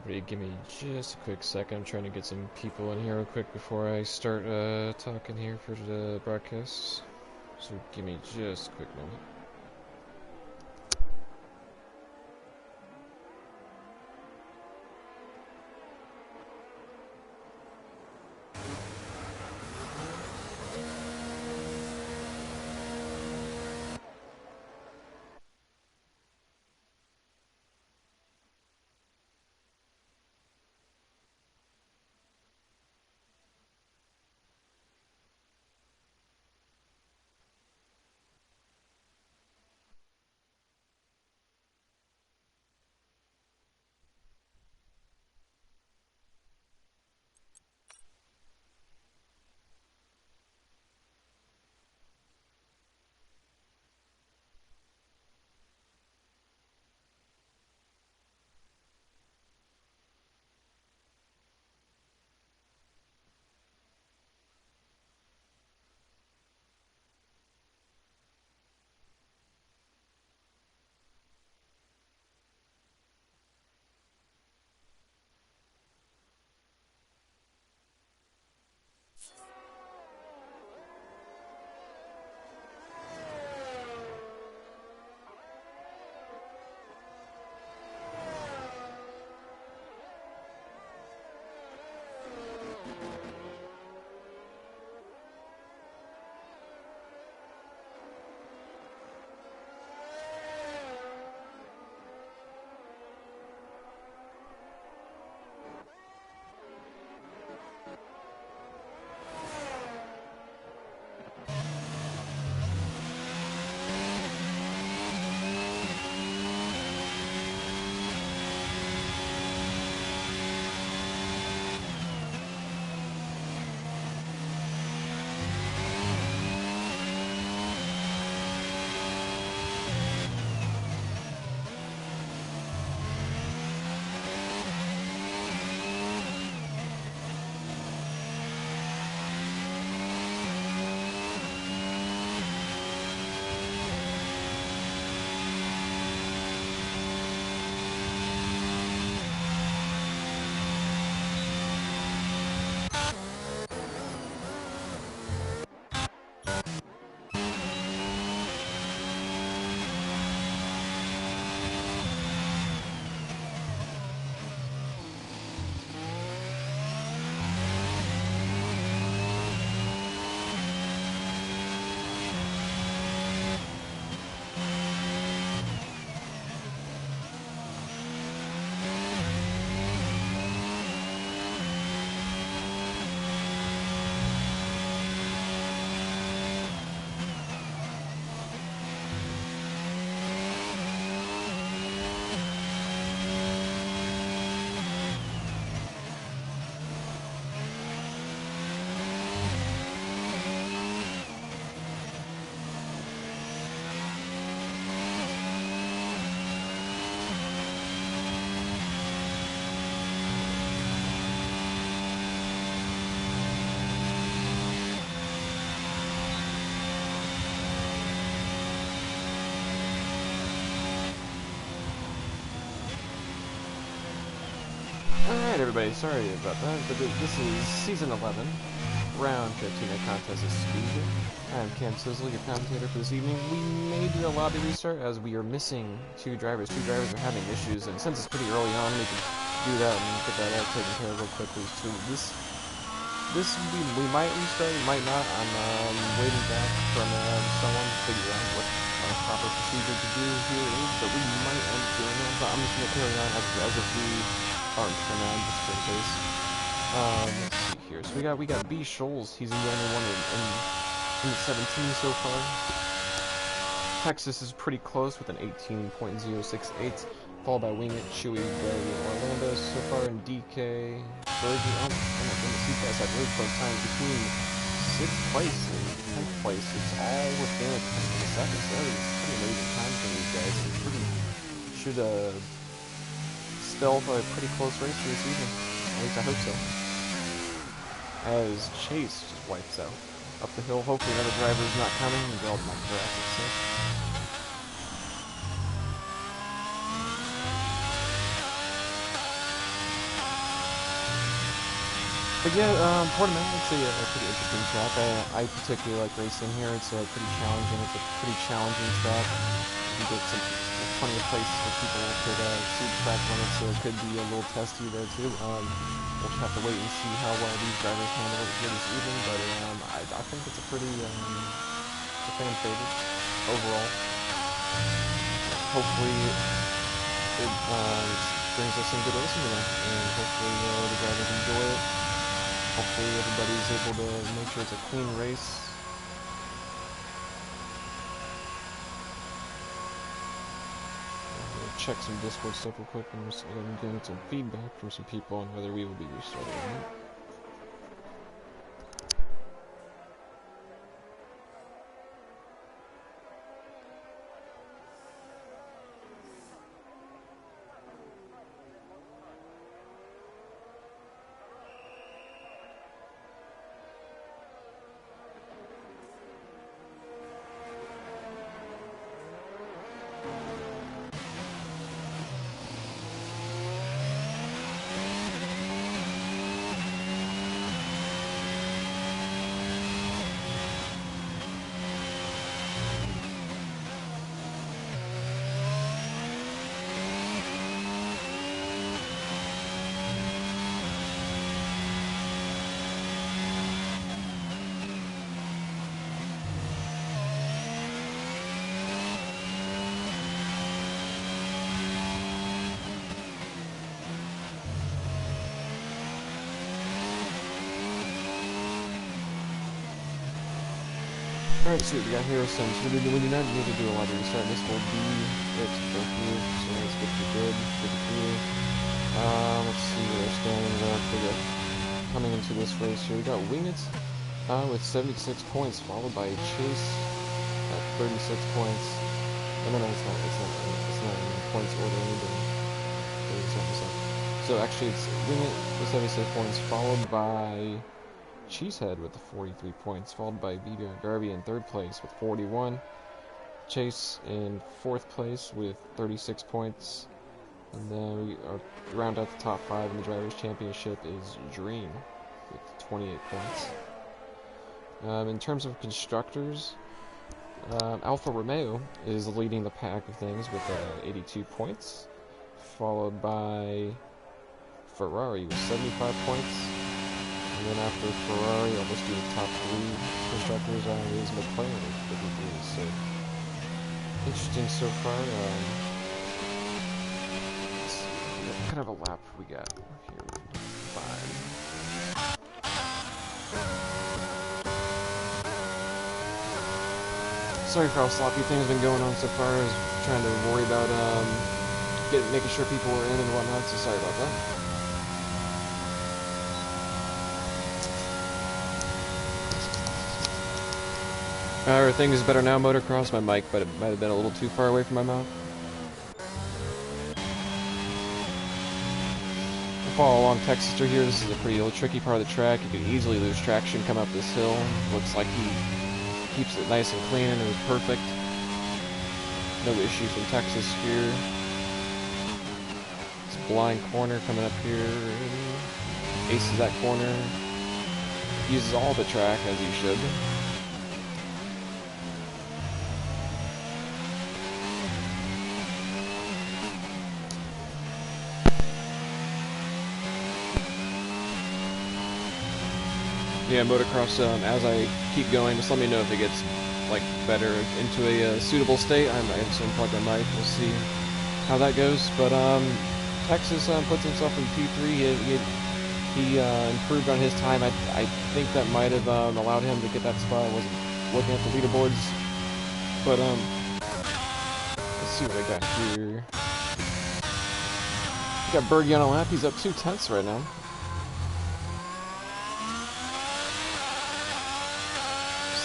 Everybody give me just a quick second. I'm trying to get some people in here real quick before I start talking here for the broadcasts. So give me just a quick moment. Alright everybody, sorry about that, but this is Season 11, Round 15 of Contest of Speed. I'm Cam Sizzle, your commentator for this evening. We may do a lobby restart as we are missing two drivers. Two drivers are having issues, and since it's pretty early on, we can do that and get that out taken care of real quickly. So we might restart, we might not. I'm waiting back from someone to figure out what proper procedure to do here is, but we might end up doing that. But I'm just going to carry on as if we aren't for now, just for case. Let's see here. So we got B. Scholes. He's the only one in the 17 so far. Texas is pretty close with an 18.068, followed by Wing It, Chewy, Gray, and Orlando so far, and DK, Bergie. Oh my goodness, these guys have really close times between 6th place and 10th place. It's all within a 10th of a second. So that is pretty amazing times from these guys. It should spell for a pretty close race for this evening. At least I hope so. As Chase just wipes out up the hill. Hopefully another driver is not coming and they'll not crash it. So. But yeah, Portimao, it's a pretty interesting track. I particularly like racing here. It's pretty challenging. It's a pretty challenging track. You get plenty of places where people could see the track limits, so it could be a little testy there too. We'll just have to wait and see how well these drivers handle it here this evening. But I think it's a pretty it's a fan favorite overall. Hopefully, it brings us some good racing tonight, and hopefully the drivers enjoy it. Hopefully everybody's able to make sure it's a clean race. Check some Discord stuff real quick, and I'm getting some feedback from some people on whether we will be restarting or not. Alright, so we got here since we do not need to do a lot of restart. This will be it for here, so let's get to good here. Let's see where our standings are. We got coming into this race here. We got Wingit with 76 points, followed by Chase at 36 points. No, it's not in points order. I need to so actually it's Wingit with 76 points, followed by Cheesehead with 43 points, followed by Vito and Darby in third place with 41. Chase in fourth place with 36 points. And then we round out the top 5 in the Drivers' Championship is Dream with 28 points. In terms of constructors, Alfa Romeo is leading the pack of things with 82 points, followed by Ferrari with 75 points. And then after Ferrari, I'll just do the top 3 constructors is McLaren with 53. So, interesting so far. Let's see, what kind of a lap we got here? 5. Sorry for how sloppy things have been going on so far. I was trying to worry about making sure people were in and whatnot, so sorry about that. Are things better now, Motocross? My mic, but it might have been a little too far away from my mouth. We'll follow along Texas through here. This is a pretty tricky part of the track. You could easily lose traction come up this hill. Looks like he keeps it nice and clean, and it was perfect. No issues in Texas here. This blind corner coming up here. Aces that corner. Uses all the track as he should. Yeah, Motocross, as I keep going, just let me know if it gets, like, better into a suitable state. I might unplug my mic, we'll see how that goes. But, Texas puts himself in P3. He improved on his time. I think that might have allowed him to get that spot. I wasn't looking at the leaderboards. But, let's see what I got here. We got Berge on a lap. He's up 2/10 right now.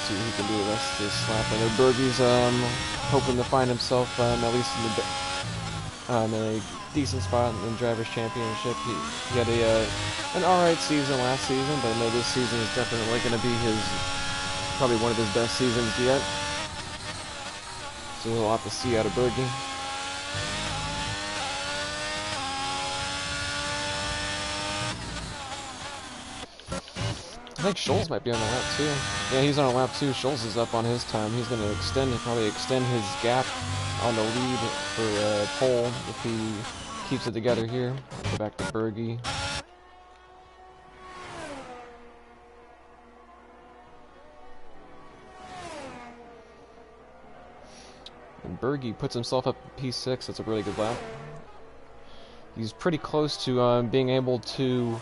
See what he can do the rest of this lap. I know Berge's hoping to find himself at least in a decent spot in the Drivers' Championship. He had an alright season last season, but I know this season is definitely going to be probably one of his best seasons yet. So we'll have to see out of Berge. I think Scholes might be on a lap too. Yeah, he's on a lap too. Scholes is up on his time. He's going to probably extend his gap on the lead for pole if he keeps it together here. Go back to Berge. And Berge puts himself up P6. That's a really good lap. He's pretty close to being able to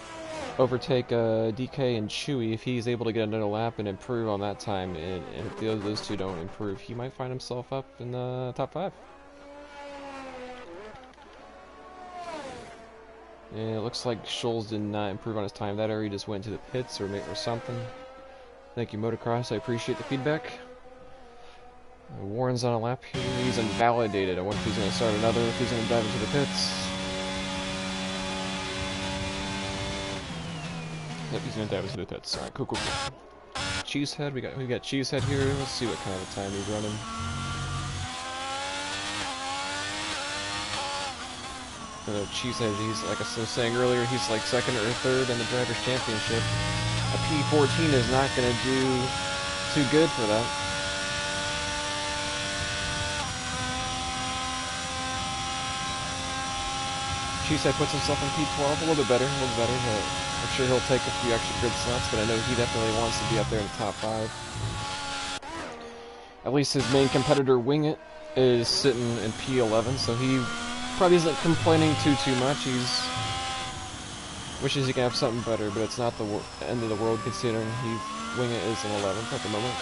overtake DK and Chewy if he's able to get another lap and improve on that time. And if those two don't improve, he might find himself up in the top 5. Yeah, it looks like Scholes did not improve on his time that, or he just went to the pits or something. Thank you, Motocross. I appreciate the feedback. Warren's on a lap here. He's invalidated. I wonder if he's going to start another, if he's going to dive into the pits. Yep, he's going to dive into the pits. Alright, cool. Cheesehead, we got Cheesehead here. Let's see what kind of a time he's running. Cheesehead, he's, like I was saying earlier, he's like 2nd or 3rd in the Drivers' Championship. A P14 is not going to do too good for that. Cheesehead puts himself in P12, a little bit better. I'm sure he'll take a few extra grid slots, but I know he definitely wants to be up there in the top 5. At least his main competitor, Wing It, is sitting in P11, so he probably isn't complaining too much. He's wishes he could have something better, but it's not the end of the world considering Wing It is in 11th at the moment.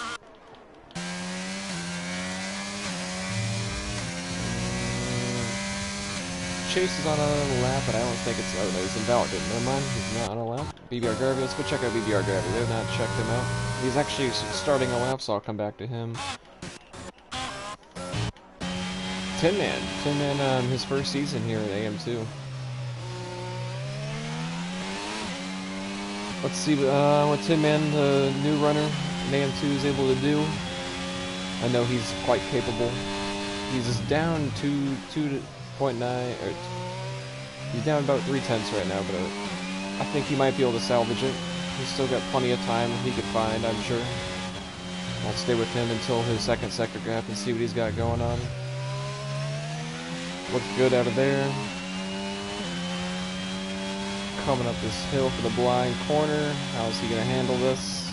Chase is on a lap, but I don't think it's... Oh, no, he's invalidated. Never mind, he's not on a lap. BBR Garvey, let's go check out BBR Garvey. They've not checked him out. He's actually starting a lap, so I'll come back to him. Tin Man, his first season here at AM2. Let's see what Tin Man, the new runner in AM2, is able to do. I know he's quite capable. He's down 2.9, or he's down about 3/10 right now, but I think he might be able to salvage it. He's still got plenty of time he could find, I'm sure. I'll stay with him until his 2nd sector gap and see what he's got going on. Looks good out of there. Coming up this hill for the blind corner. How's he gonna handle this?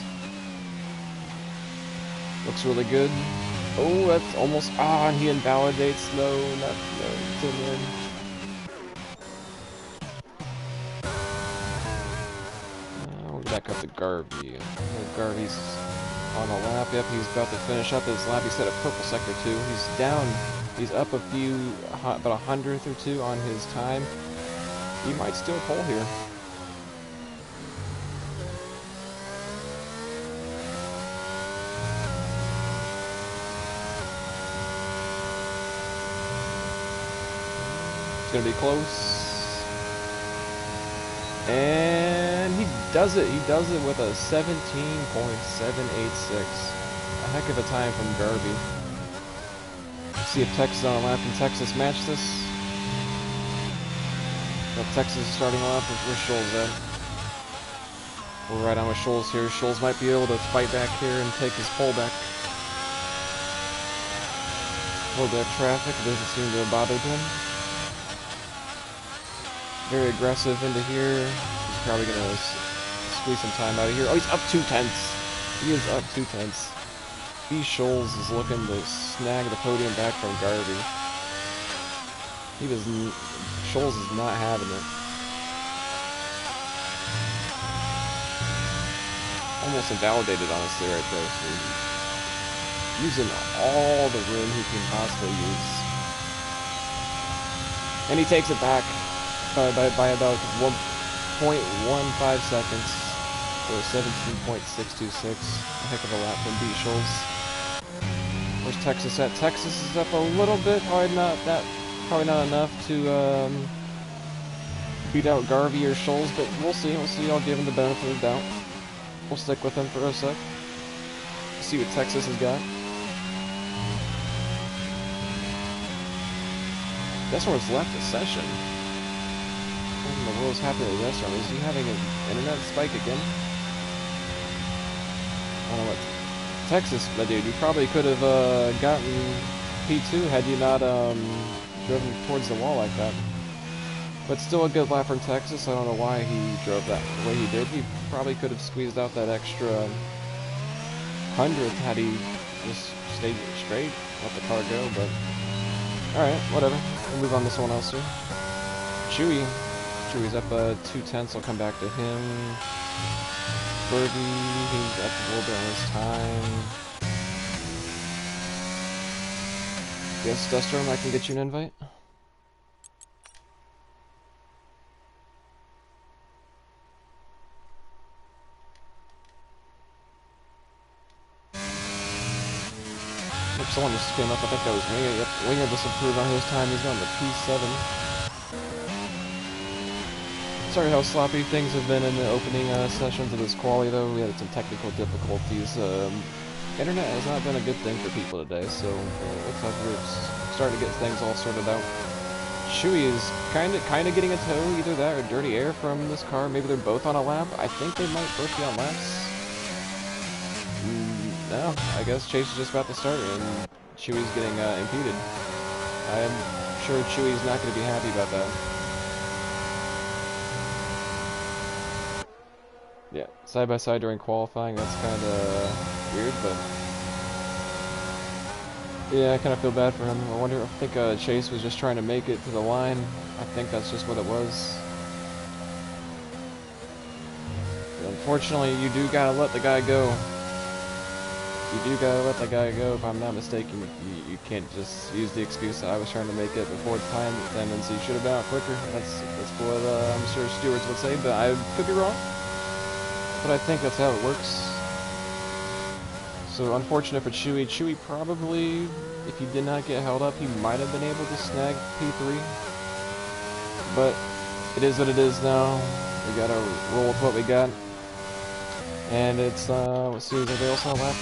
Looks really good. Oh, that's almost... Ah, and he invalidates. No, not... No, Tin Man. We're back up to Garvey. Garvey's on a lap. Yep, he's about to finish up his lap. He's at a purple sector 2. He's down. He's up about 100th or 2 on his time. He might still pole here. It's gonna be close. And he does it. He does it with a 17.786. A heck of a time from Garvey. Let's see if Texas is on a lap. Can Texas match this? Well, Texas is starting off with Scholes at. We're right on with Scholes here. Scholes might be able to fight back here and take his pole back. A little bit of traffic. It doesn't seem to have bothered him. Very aggressive into here. He's probably going to squeeze some time out of here. Oh, he's up 2/10. He is up 2/10. B. Scholes is looking to snag the podium back from Garvey. Scholes is not having it. Almost invalidated, honestly, right there. So using all the room he can possibly use. And he takes it back by about 1.15 seconds for 17.626. A heck of a lap from B. Scholes. Where's Texas at? Texas is up a little bit, probably not enough to beat out Garvey or Scholes, but we'll see. I'll give him the benefit of the doubt. We'll stick with him for a sec. See what Texas has got. This one's left the session. What in the world's happening with this one? Is he having an internet spike again? don't know what Texas, but dude, you probably could have gotten P2 had you not driven towards the wall like that. But still a good lap from Texas. I don't know why he drove that the way he did. He probably could have squeezed out that extra hundredth had he just stayed straight, let the car go. But alright, whatever. We'll move on to someone else here. Chewy's up 2/10. I'll come back to him. Bergie, he's up a little bit on his time. Yes, Duststorm, I can get you an invite. Yep, someone just came up. I think that was Winger. Yep, Winger just improved on his time. He's on the P7. Sorry how sloppy things have been in the opening sessions of this quali, though. We had some technical difficulties. Internet has not been a good thing for people today, so it looks like we're starting to get things all sorted out. Chewy is kind of getting a tow, either that or dirty air from this car. Maybe they're both on a lap. I think they might both be on laps. No, I guess Chase is just about to start, and Chewy's getting impeded. I'm sure Chewy's not going to be happy about that. Yeah, side by side during qualifying, that's kind of weird, but yeah, I kind of feel bad for him. I think Chase was just trying to make it to the line. I think that's just what it was. But unfortunately, you do gotta let the guy go. You do gotta let the guy go. If I'm not mistaken, you can't just use the excuse that I was trying to make it before time, and then so you should have been out quicker. That's what I'm sure stewards would say, but I could be wrong. But I think that's how it works. So unfortunate for Chewy. Chewy probably, if he did not get held up, he might have been able to snag P3. But it is what it is now. We gotta roll with what we got. And it's, let's see, is anybody else on the lap?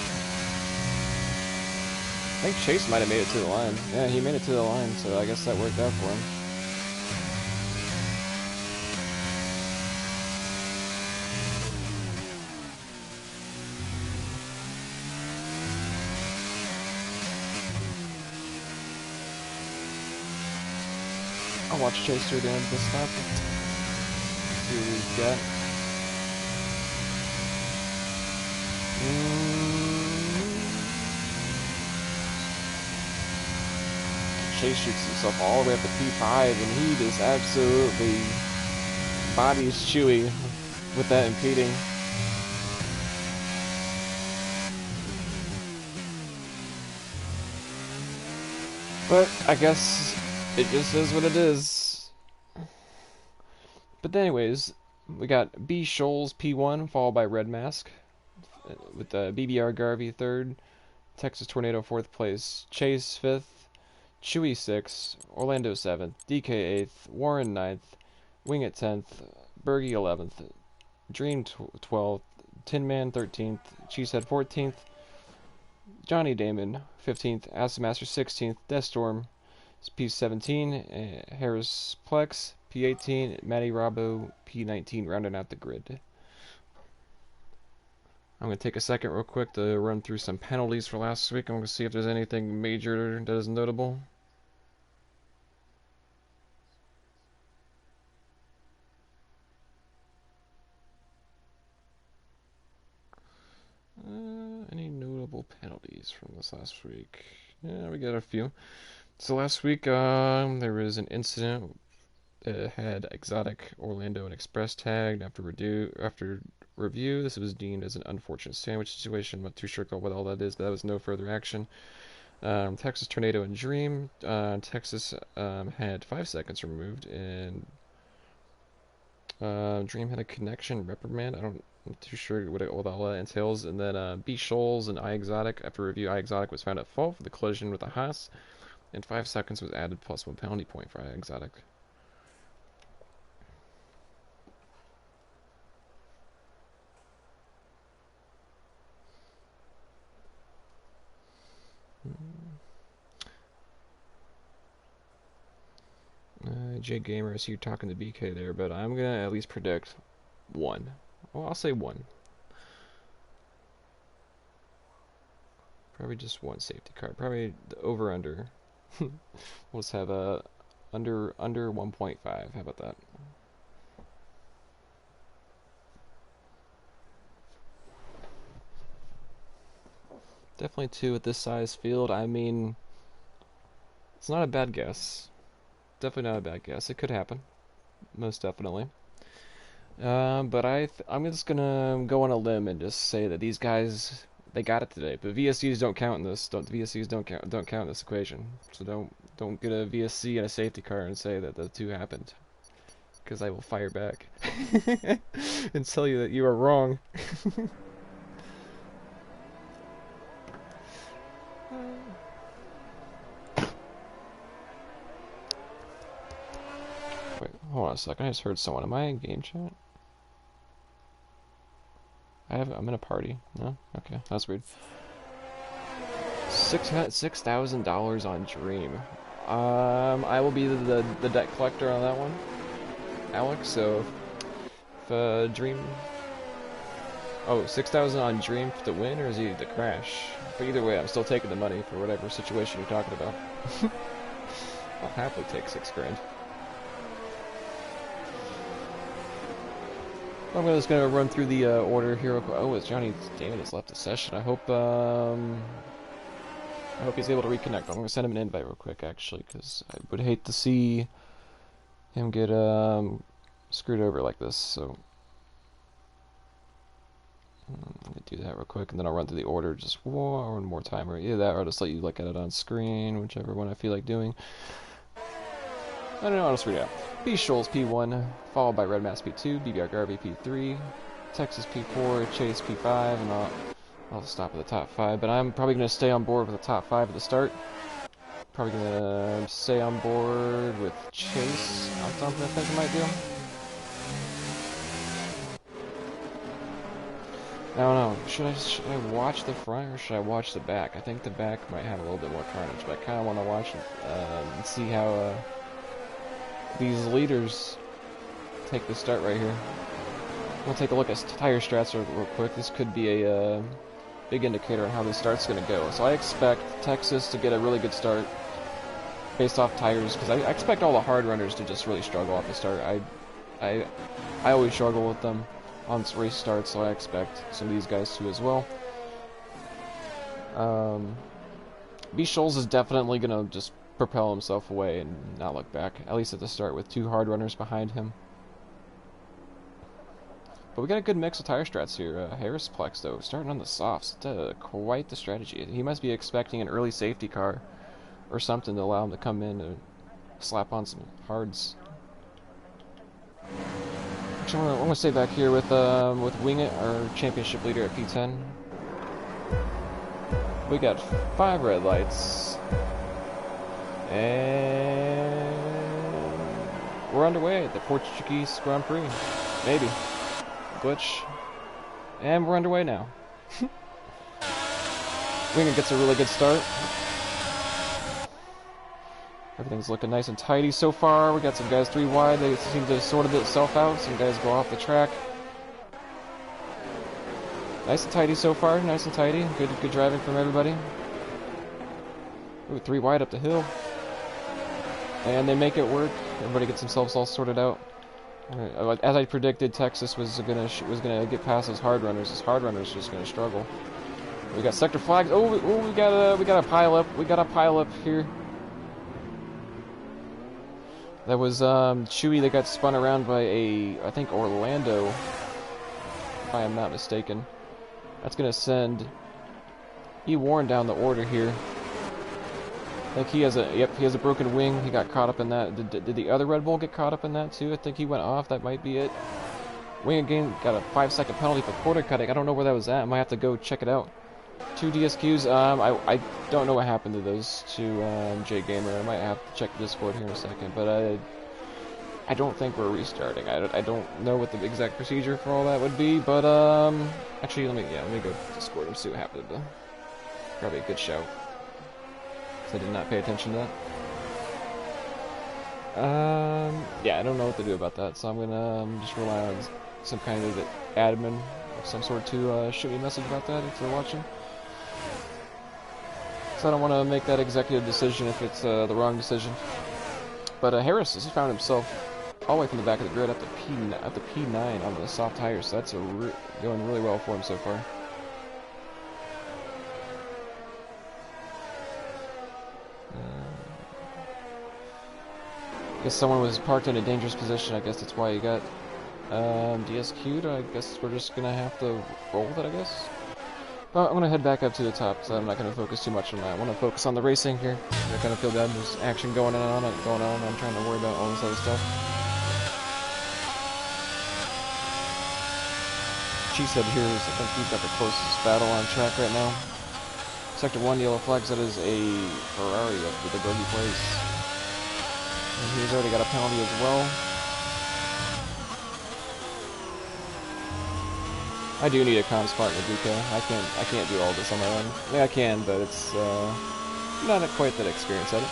I think Chase might have made it to the line. Yeah, he made it to the line, so I guess that worked out for him. I'll watch Chase through the end of this lap. See what we've got. Chase shoots himself all the way up to P5, and he just absolutely bodies Chewy with that impeding. But I guess it just is what it is. But anyways, we got B Shoals P1 followed by Red Mask with BBR Garvey 3rd, Texas Tornado 4th place, Chase 5th, Chewy 6th, Orlando 7th, DK 8th, Warren 9th, Wing at 10th, Bergie 11th, Dream 12th, Tin Man 13th, Cheesehead 14th, Johnny Damon 15th, Acid Master 16th, Deathstorm P17, Harris Plex P18, Matty Robbo P19, rounding out the grid. I'm going to take a second real quick to run through some penalties for last week. I'm going to see if there's anything major that is notable. Any notable penalties from this last week? Yeah, we got a few. So last week there was an incident that had Exotic, Orlando, and Express tagged after review. This was deemed as an unfortunate sandwich situation. I'm not too sure what all that is, but that was no further action. Texas Tornado and Dream. Texas had 5 seconds removed, and Dream had a connection reprimand. I'm not too sure what all that entails. And then B Shoals and iExotic. After review, iExotic was found at fault for the collision with the Haas, and 5 seconds was added plus 1 penalty point for iExotic. J Gamer, I see you talking to BK there, but I'm gonna at least predict 1. Well, I'll say 1. Probably just one safety car. Probably the over-under. We'll just have a under 1.5. How about that? Definitely 2 at this size field. I mean, it's not a bad guess. Definitely not a bad guess. It could happen. Most definitely. But I'm just gonna go on a limb and just say that these guys, they got it today. But VSCs don't count in this. VSCs don't count in this equation. So don't get a VSC and a safety car and say that the 2 happened, because I will fire back and tell you that you are wrong. Wait, hold on a second. I just heard someone. Am I in game chat? I'm in a party. No? Okay, that's weird. $6,000 on Dream. I will be the debt collector on that one, Alex. So if Dream, oh, 6,000 on Dream to win, or is he the crash? But either way, I'm still taking the money for whatever situation you're talking about. I'll happily take 6 grand. I'm just gonna run through the order here real quick. Oh, it's Johnny Damon has left the session. I hope he's able to reconnect. I'm gonna send him an invite real quick, actually, because I would hate to see him get screwed over like this. So I'm gonna do that real quick, and then I'll run through the order just one more time, or either that, or I'll just let you look at it on screen, whichever one I feel like doing. I don't know, I'll just read it out. B. Scholes P1, followed by Red Mass P2, BBR Garvey P3, Texas P4, Chase P5, and I'll stop at the top 5. But I'm probably going to stay on board with the top 5 at the start. Probably going to stay on board with Chase on something I think I might do. I don't know. Should I watch the front or should I watch the back? I think the back might have a little bit more carnage, but I kind of want to watch it and see how these leaders take the start right here. We'll take a look at tire strats real quick. This could be a big indicator on how this start's going to go. So I expect Texas to get a really good start based off tires, because I expect all the hard runners to just really struggle off the start. I always struggle with them on race starts, so I expect some of these guys to as well. B. Scholes is definitely going to just propel himself away and not look back, at least at the start, with 2 hard runners behind him. But we got a good mix of tire strats here. Harris Plex, though, starting on the softs. That's quite the strategy. He must be expecting an early safety car or something to allow him to come in and slap on some hards. Actually, I'm gonna stay back here with Wing It, our championship leader at P10. We got 5 red lights. And we're underway at the Portuguese Grand Prix. Maybe. Glitch. And we're underway now. Winger gets a really good start. Everything's looking nice and tidy so far. We got some guys 3 wide. They seem to have sorted itself out. Some guys go off the track. Nice and tidy so far. Nice and tidy. Good driving from everybody. Ooh, 3 wide up the hill. And they make it work. Everybody gets themselves all sorted out. As I predicted, Texas was gonna get past his hard runners. His hard runners just gonna struggle. We got sector flags. Oh, we got a pile up. We got a pile up here. That was Chewy that got spun around by I think Orlando, if I am not mistaken. That's gonna send E-Warren down the order here. I think he has a broken wing. He got caught up in that. Did the other Red Bull get caught up in that too? I think he went off. That might be it. Wing again got a 5-second penalty for quarter cutting. I don't know where that was at. I might have to go check it out. 2 DSQs. I don't know what happened to those 2 J Gamer. I might have to check the Discord here in a second, but I don't think we're restarting. I don't know what the exact procedure for all that would be, but actually let me go to Discord and see what happened. Probably a good shout. I did not pay attention to that. Yeah, I don't know what to do about that, so I'm gonna just rely on some kind of admin of some sort to shoot me a message about that if they're watching. So I don't want to make that executive decision if it's the wrong decision. But Harris has found himself all the way from the back of the grid at the P9 on the soft tires. So that's going really well for him so far. I guess someone was parked in a dangerous position. I guess that's why he got DSQ'd. I guess we're just gonna have to roll with it, I guess. But I'm gonna head back up to the top, so I'm not gonna focus too much on that. I want to focus on the racing here. I kind of feel bad. There's action going on. I'm trying to worry about all this other stuff. Cheesehead here is, I think he's got the closest battle on track right now. Sector 1, yellow flags. That is a Ferrari up to the bogey place. And he's already got a penalty as well. I do need a comm spot in the Duca. I can't do all this on my own. I mean, I can, but it's not quite that experience at it.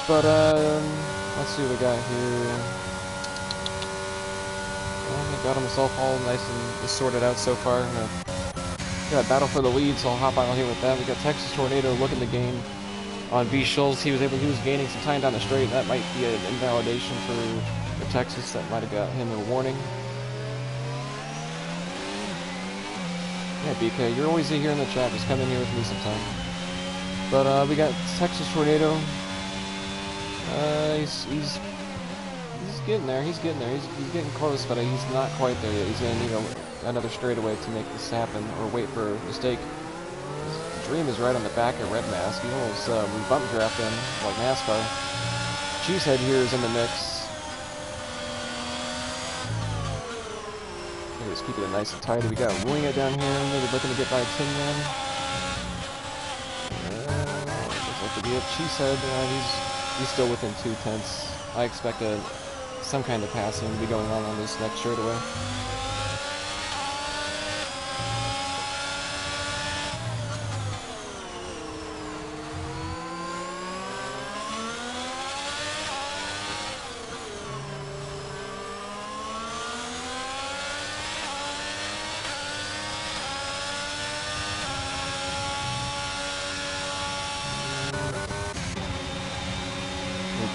But let's see what we got here. Well, he got himself all nice and sorted out so far. Got a battle for the lead, so I'll hop on here with that. We got Texas Tornado looking to gain on B Schultz. He was gaining some time down the straight. That might be an invalidation for Texas. That might have got him a warning. Yeah, BK, you're always here in the chat. Just come in here with me sometime. But we got Texas Tornado. He's getting there. He's getting there. He's getting close, but he's not quite there yet. He's gonna need another straightaway to make this happen, or wait for a mistake. His Dream is right on the back of Red Mask. He almost bump draft him like NASCAR. Cheesehead here is in the mix. Just keeping it nice and tight. We got Wing It down here. Maybe looking to get by a 10-man. Looks like to be a Cheesehead. He's still within 2/10. I expect some kind of passing to be going on this next straightaway.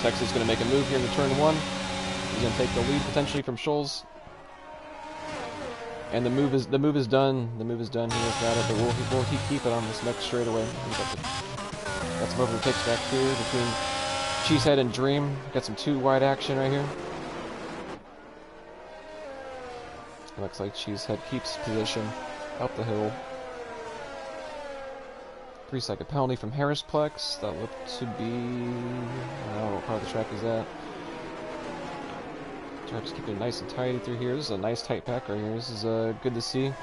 Texas is going to make a move here in the turn 1. He's going to take the lead potentially from Scholes. And the move is done. The move is done. He has got it, but will he keep it on this next straightaway? Got some overtakes back here between Cheesehead and Dream. Got some 2 wide action right here. It looks like Cheesehead keeps position up the hill. 3-second penalty from Harrisplex. That looked to be... I don't know what part of the track is that. Just keeping it nice and tidy through here. This is a nice tight pack right here. This is good to see.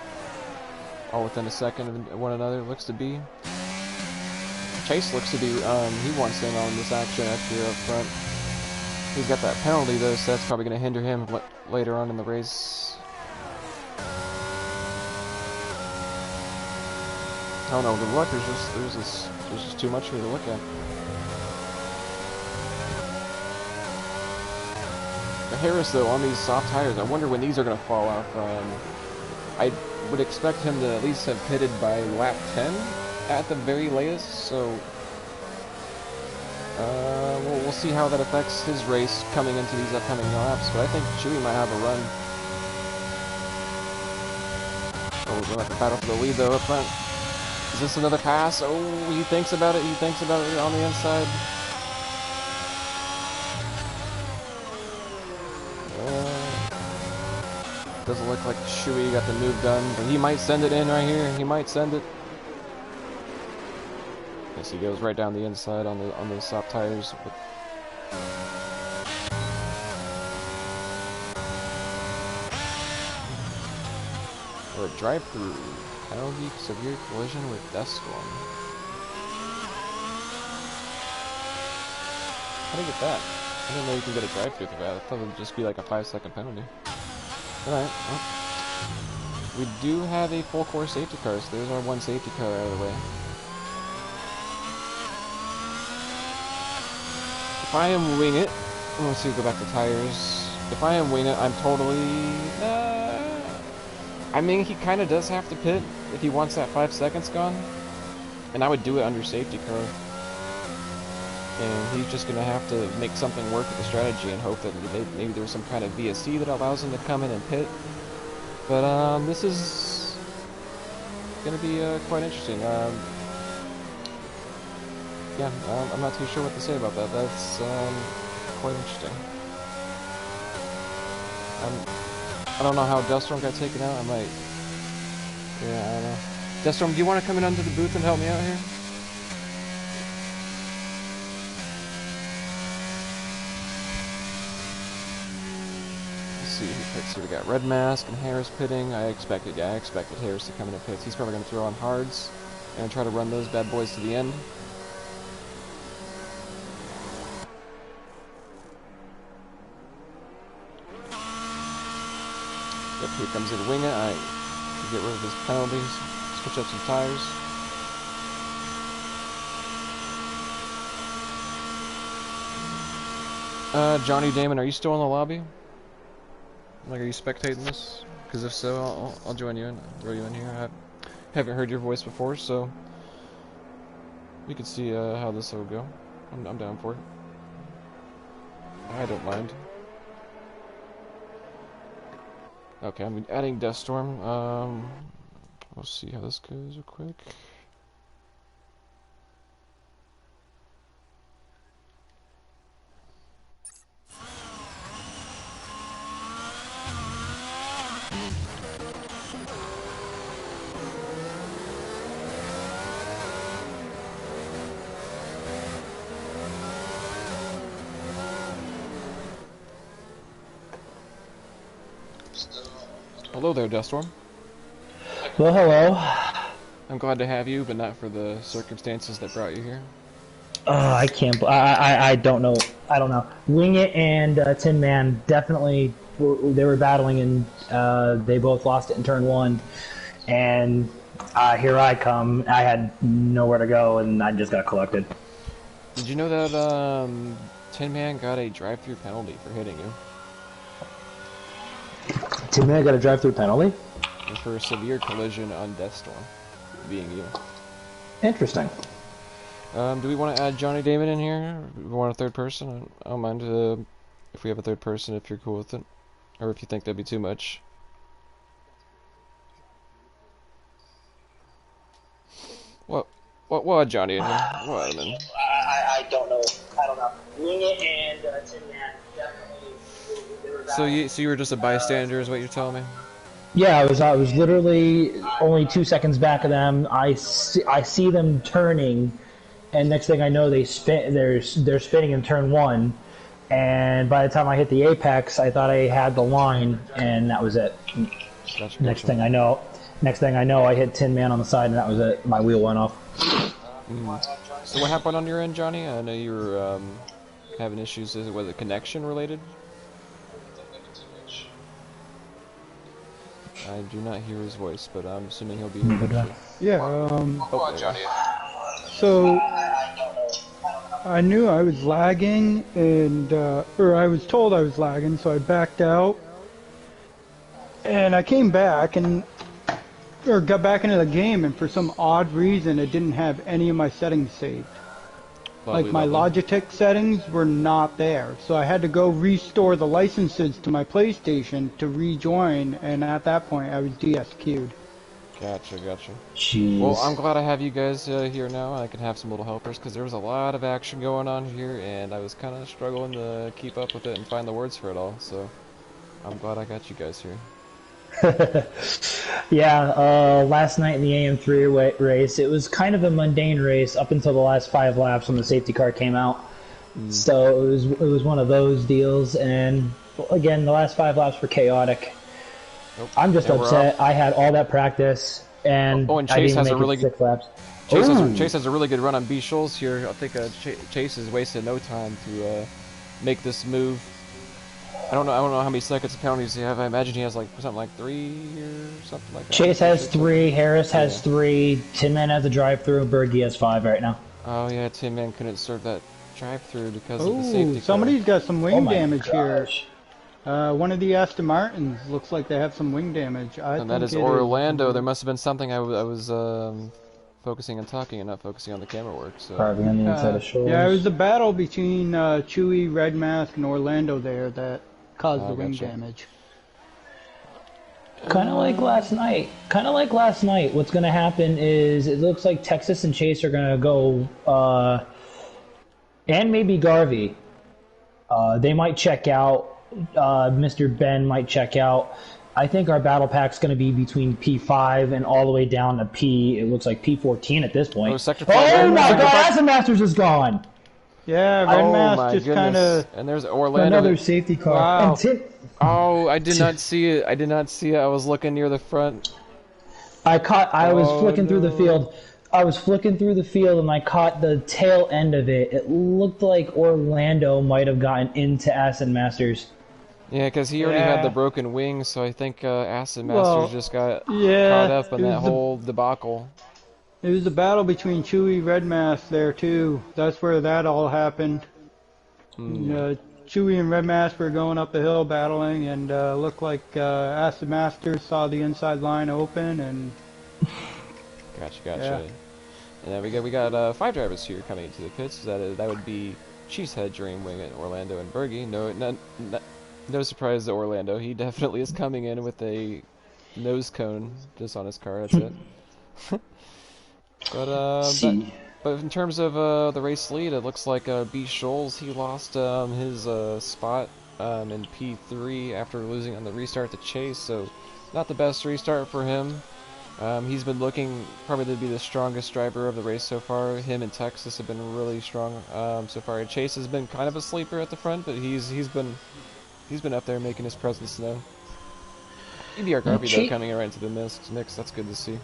All within a second of one another, looks to be. Chase looks to be, he wants in on this action up here up front. He's got that penalty though, so that's probably going to hinder him later on in the race. Oh no, good luck. There's just too much here to look at. The Harris though on these soft tires, I wonder when these are going to fall off. I would expect him to at least have pitted by lap 10 at the very latest. So we'll see how that affects his race coming into these upcoming laps. But I think Chewy might have a run. Oh, we're going to have to battle for the lead though up front. Is this another pass? Oh, he thinks about it. He thinks about it on the inside. Doesn't look like Chewy got the move done, but he might send it in right here. He might send it. Yes, he goes right down the inside on those soft tires. Or a drive-through. Penalty, severe collision with Destorm. How do you get that? I didn't know you can get a drive-through for that. I thought it would just be like a 5-second penalty. Alright, well. We do have a full course safety car, so there's our 1 safety car out of the way. If I am wing it, let's see, go back to tires. If I am wing it, I'm totally... I mean, he kind of does have to pit if he wants that 5 seconds gone. And I would do it under safety car. And he's just going to have to make something work with the strategy and hope that maybe there's some kind of VSC that allows him to come in and pit. But this is going to be quite interesting. Yeah, I'm not too sure what to say about that. That's quite interesting. I don't know how Deathstorm got taken out. I might... Yeah, I don't know. Deathstorm, do you want to come in onto the booth and help me out here? Let's see who pits here. We got Red Mask and Harris pitting. I expected Harris to come in and pits. He's probably going to throw on hards and try to run those bad boys to the end. Yep, here comes in Wing It. I can get rid of his penalties. Switch up some tires. Johnny Damon, are you still in the lobby? Like, are you spectating this? Because if so, I'll join you and throw you in here. I haven't heard your voice before, so we can see how this will go. I'm down for it. I don't mind. Okay, I'm adding Deathstorm. We'll see how this goes real quick. Hello there, Deathstorm. Well, hello. I'm glad to have you, but not for the circumstances that brought you here. I can't. I don't know. I don't know. Wing It and Tin Man definitely they were battling, and they both lost it in turn one. And here I come. I had nowhere to go, and I just got collected. Did you know that Tin Man got a drive-through penalty for hitting you? Tin Man got a drive-through penalty? And for a severe collision on Deathstorm, being you. Interesting. Do we want to add Johnny Damon in here? Do we want a third person? I don't mind if we have a third person, if you're cool with it. Or if you think that'd be too much. What Johnny in here? What, I mean? I don't know. I don't know. Wing It and Tin Man definitely they were battling. So you were just a bystander, is what you're telling me? Yeah, I was literally only 2 seconds back of them. I see them turning, and next thing I know, they're spinning in turn one. And by the time I hit the apex, I thought I had the line, and that was it. Gotcha. Next thing I know, I hit Tin Man on the side, and that was it. My wheel went off. So what happened on your end, Johnny? I know you were having issues. Was it connection related? I do not hear his voice, but I'm assuming he'll be here eventually. Yeah, Oh, Johnny. so I knew I was lagging, and or I was told I was lagging, so I backed out, and I came back or got back into the game, and for some odd reason, it didn't have any of my settings saved. Like my Logitech settings were not there, so I had to go restore the licenses to my PlayStation to rejoin, and at that point I was DSQ'd. Gotcha. Jeez. Well, I'm glad I have you guys here now. I can have some little helpers, because there was a lot of action going on here, and I was kind of struggling to keep up with it and find the words for it all, so I'm glad I got you guys here. Yeah, last night in the AM3 race, it was kind of a mundane race up until the last 5 laps when the safety car came out. So it was one of those deals, and again, the last 5 laps were chaotic. Nope. I'm just upset. I had all that practice, and and I Chase didn't has make a really it 6 laps. Chase has a really good run on B Shoals here. I think Chase has wasted no time to make this move. I don't know how many seconds of penalties he have. I imagine he has like something like 3 or something like that. Chase has 3, Harris has 3, Tin Man has a drive-through, and Bergie has 5 right now. Oh yeah, Tin Man couldn't serve that drive-through because of the safety car. Somebody's got some wing damage gosh. here. One of the Aston Martins looks like they have some wing damage. And that is Orlando. There must have been something I was focusing on talking and not focusing on the camera work. So. Carving on the inside of shoulders. Yeah, it was a battle between Chewie, Red Mask, and Orlando there that caused the wing gotcha. damage. Kind of like last night. What's going to happen is it looks like Texas and Chase are going to go, and maybe Garvey. They might check out. Mr. Ben might check out. I think our battle pack's going to be between P5 and all the way down to P. It looks like P14 at this point. Oh my God! Acid Masters is gone. Yeah, Red Mask just kind of. And there's Orlando. Another safety car. Wow. Oh, I did not see it. I was looking near the front. I was flicking through the field. And I caught the tail end of it. It looked like Orlando might have gotten into Acid Masters. Yeah, because he already had the broken wing, so I think Acid Masters just got caught up in that whole debacle. It was a battle between Chewie, Red Mask there too. That's where that all happened. Chewie and Red Mask were going up the hill battling, and looked like Acid Masters saw the inside line open, and Gotcha. Yeah. And then we got 5 drivers here coming into the pits. That would be Cheesehead, Dreamwing, and Orlando and Bergie. No surprise to Orlando. He definitely is coming in with a nose cone just on his car. That's it. But in terms of the race lead, it looks like B. Scholes, he lost his spot in P3 after losing on the restart to Chase, so not the best restart for him. He's been looking probably to be the strongest driver of the race so far. Him and Texas have been really strong so far. Chase has been kind of a sleeper at the front, but he's been up there making his presence known. EBR Garvey though coming right into the mix. That's good to see.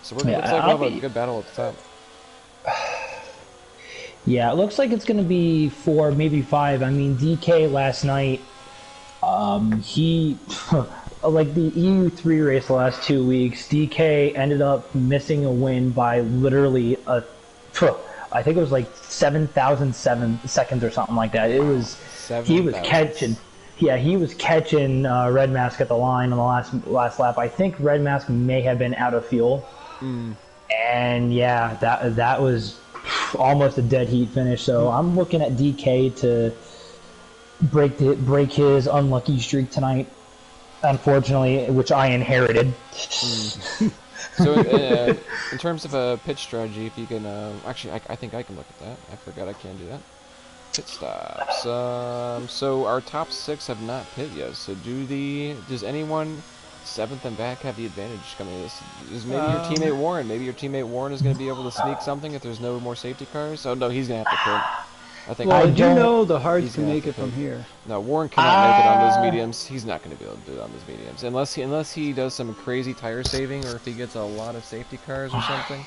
So looks like we'll have a good battle at the top. Yeah, it looks like it's going to be 4, maybe 5. I mean, DK last night, he, like the EU3 race the last 2 weeks, DK ended up missing a win by literally I think it was like 7,007 seconds or something like that. It was, he was catching Red Mask at the line on the last lap. I think Red Mask may have been out of fuel. And yeah, that was almost a dead heat finish. So I'm looking at DK to break his unlucky streak tonight. Unfortunately, which I inherited. So in terms of a pit strategy, if you can actually, I think I can look at that. I forgot I can do that. Pit stops. So our top 6 have not pit yet. So does anyone 7th and back have the advantage coming to this? Is maybe your teammate Warren? Maybe your teammate Warren is going to be able to sneak something if there's no more safety cars? Oh no, he's going to have to pit. I think. Well, I do know the Hards can make it from here. No, Warren cannot make it on those mediums. He's not going to be able to do it on those mediums unless he does some crazy tire saving or if he gets a lot of safety cars or something.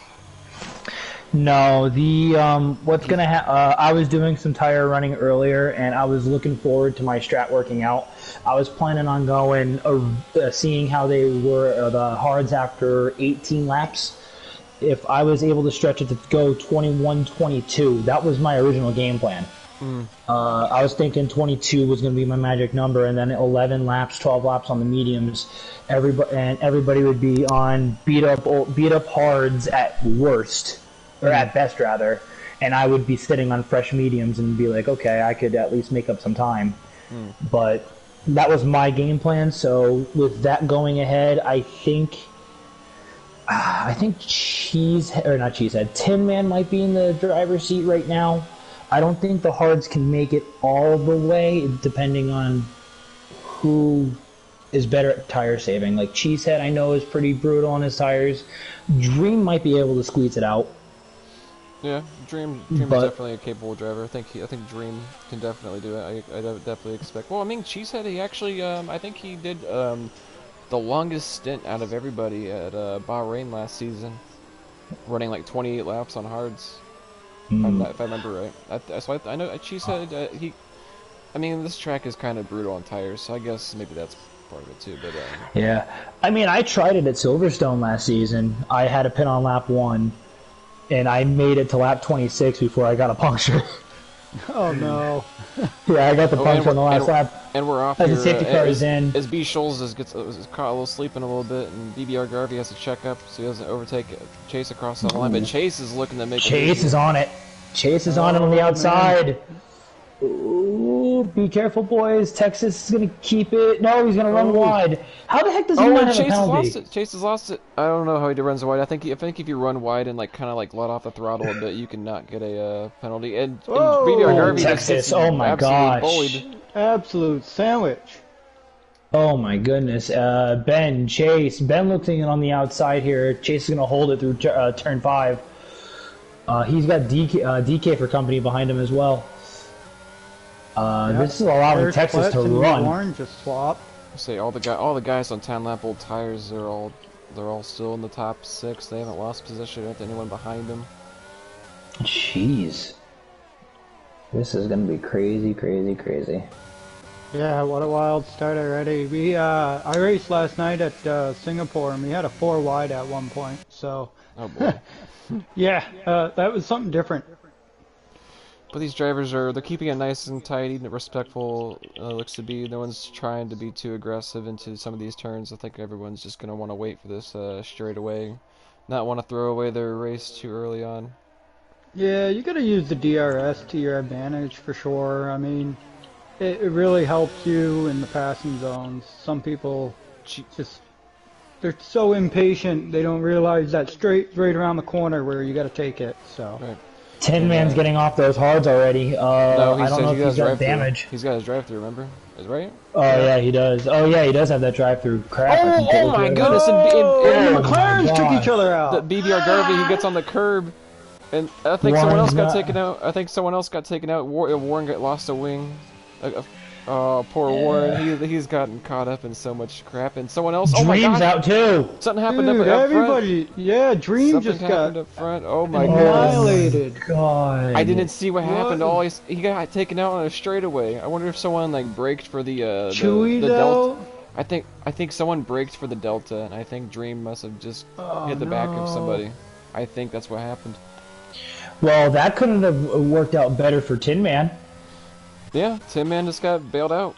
No, what's gonna I was doing some tire running earlier, and I was looking forward to my strat working out. I was planning on going, seeing how they were the hards after 18 laps. If I was able to stretch it to go 21-22, that was my original game plan. I was thinking 22 was going to be my magic number, and then 11 laps, 12 laps on the mediums. Everybody would be on beat up hards at worst. Or at best, rather, and I would be sitting on fresh mediums and be like, okay, I could at least make up some time. But that was my game plan, so with that going ahead, I think Tin Man might be in the driver's seat right now. I don't think the hards can make it all the way, depending on who is better at tire saving. Like Cheesehead, I know, is pretty brutal on his tires. Dream might be able to squeeze it out. Yeah, Dream is definitely a capable driver. I think Dream can definitely do it. I definitely expect. Well, I mean, Cheesehead, he actually, I think he did the longest stint out of everybody at Bahrain last season, running like 28 laps on hards. If I remember right. So I know Cheesehead. I mean, this track is kind of brutal on tires, so I guess maybe that's part of it too. But yeah, I mean, I tried it at Silverstone last season. I had a pit on lap 1. And I made it to lap 26 before I got a puncture. Oh no. Yeah, I got the Oh, punch on the last lap. and we're off As here. the safety car is in. As B. Scholes is caught a little sleeping a little bit, and BBR Garvey has to check up so he doesn't overtake Chase across the line. But Chase is looking to make a move Chase here. is on it. Chase is on it on the Oh, outside. Ooh, be careful, boys. Texas is going to keep it. No, he's going to run wide. How the heck does he not and have a Chase has penalty? lost it. Chase has lost it. I don't know how he runs wide. I think if you run wide and like kind of like let off the throttle a bit, you can not get a penalty. And BBR Garvey just Texas. gets Oh my gosh. bullied. Absolute sandwich. Oh my goodness. Ben, Chase. Ben looking on the outside here. Chase is going to hold it through turn 5. He's got DK for company behind him as well. This is allowing Texas to run. Warren just swapped. Say all the guys on 10 lap old tires they're all still in the top 6. They haven't lost position with anyone behind them. Jeez. This is gonna be crazy, crazy, crazy. Yeah, what a wild start already. I raced last night at Singapore and we had a 4 wide at one point. So. Oh boy. Yeah, that was something different. But these drivers they're keeping it nice and tidy and respectful. Looks to be no one's trying to be too aggressive into some of these turns. I think everyone's just gonna want to wait for this straight away, not want to throw away their race too early on. Yeah, you gotta use the DRS to your advantage for sure. I mean, it really helps you in the passing zones. Some people they're so impatient they don't realize that right around the corner where you gotta take it. So. Right. Tin Man's getting off those hards already. No, I don't know if he's got damage. He's got his drive-through, remember? Is right? Oh yeah, he does. Oh yeah, he does have that drive-through. Crap. Oh my goodness! And the Oh McLarens my took gosh. each other out. The BBR Garvey he gets on the curb, and I think someone else got taken out. I think someone else got taken out. Warren got lost a wing. Oh, poor Warren. He's gotten caught up in so much crap, and someone else. Oh my Dream's God! out too. Something happened Dude, up everybody, front. yeah, Dream Something just happened got up front. Oh my God! annihilated. God. I didn't see what happened. He got taken out on a straightaway. I wonder if someone like braked for the Chewy the though. Delta. I think someone braked for the Delta, and I think Dream must have just hit the back of somebody. I think that's what happened. Well, that couldn't have worked out better for Tin Man. Yeah, Tin Man just got bailed out.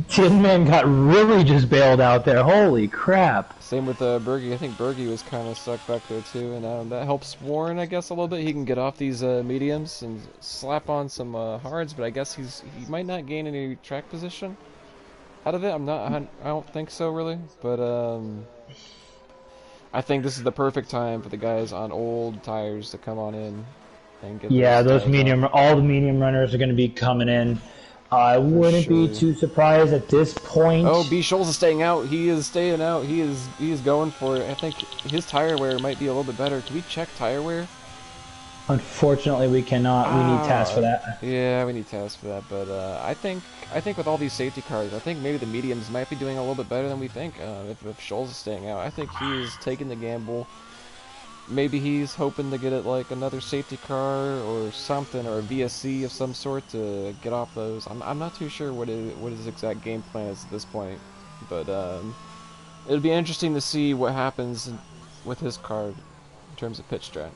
Tin Man got really just bailed out there. Holy crap. Same with Bergie. I think Bergie was kind of stuck back there too, and that helps Warren, I guess, a little bit. He can get off these mediums and slap on some hards, but I guess he might not gain any track position out of it. I don't think so really, but I think this is the perfect time for the guys on old tires to come on in. Yeah, those all the medium runners are going to be coming in. I wouldn't be too surprised at this point. Oh, B. Scholes is staying out. He is staying out. He is going for it. I think his tire wear might be a little bit better. Can we check tire wear? Unfortunately, we cannot. We need tasks for that. Yeah, we need tasks for that. But I think with all these safety cars, I think maybe the mediums might be doing a little bit better than we think. If Scholes is staying out, I think he is taking the gamble. Maybe he's hoping to get it like another safety car or something, or a VSC of some sort to get off those. I'm not too sure what his exact game plan is at this point, but it'll be interesting to see what happens with his car in terms of pit strat.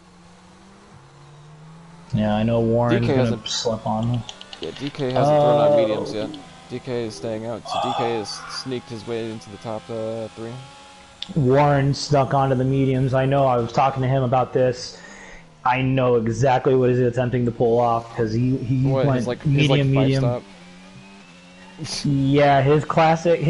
Yeah, I know Warren's gonna slip on me. Yeah, DK hasn't thrown on mediums yet. DK is staying out, so DK has sneaked his way into the top 3. Warren snuck onto the mediums. I know. I was talking to him about this. I know exactly what he's attempting to pull off because he went medium. Yeah, his classic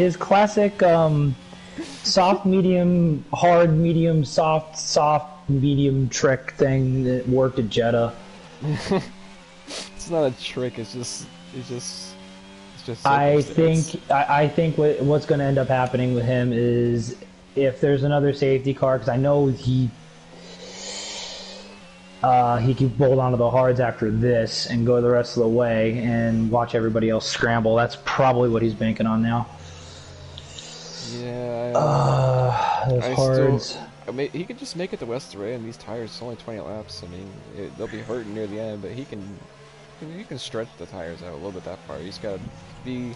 soft medium, hard medium, soft medium trick thing that worked at Jeddah. It's not a trick. It's just. I think what's going to end up happening with him is, if there's another safety car, because I know he can bolt onto the hards after this and go the rest of the way and watch everybody else scramble. That's probably what he's banking on now. Yeah. Those hards. He could just make it to Westeray, and these tires, it's only 20 laps. I mean, they'll be hurting near the end, but he can stretch the tires out a little bit that far. He's got to be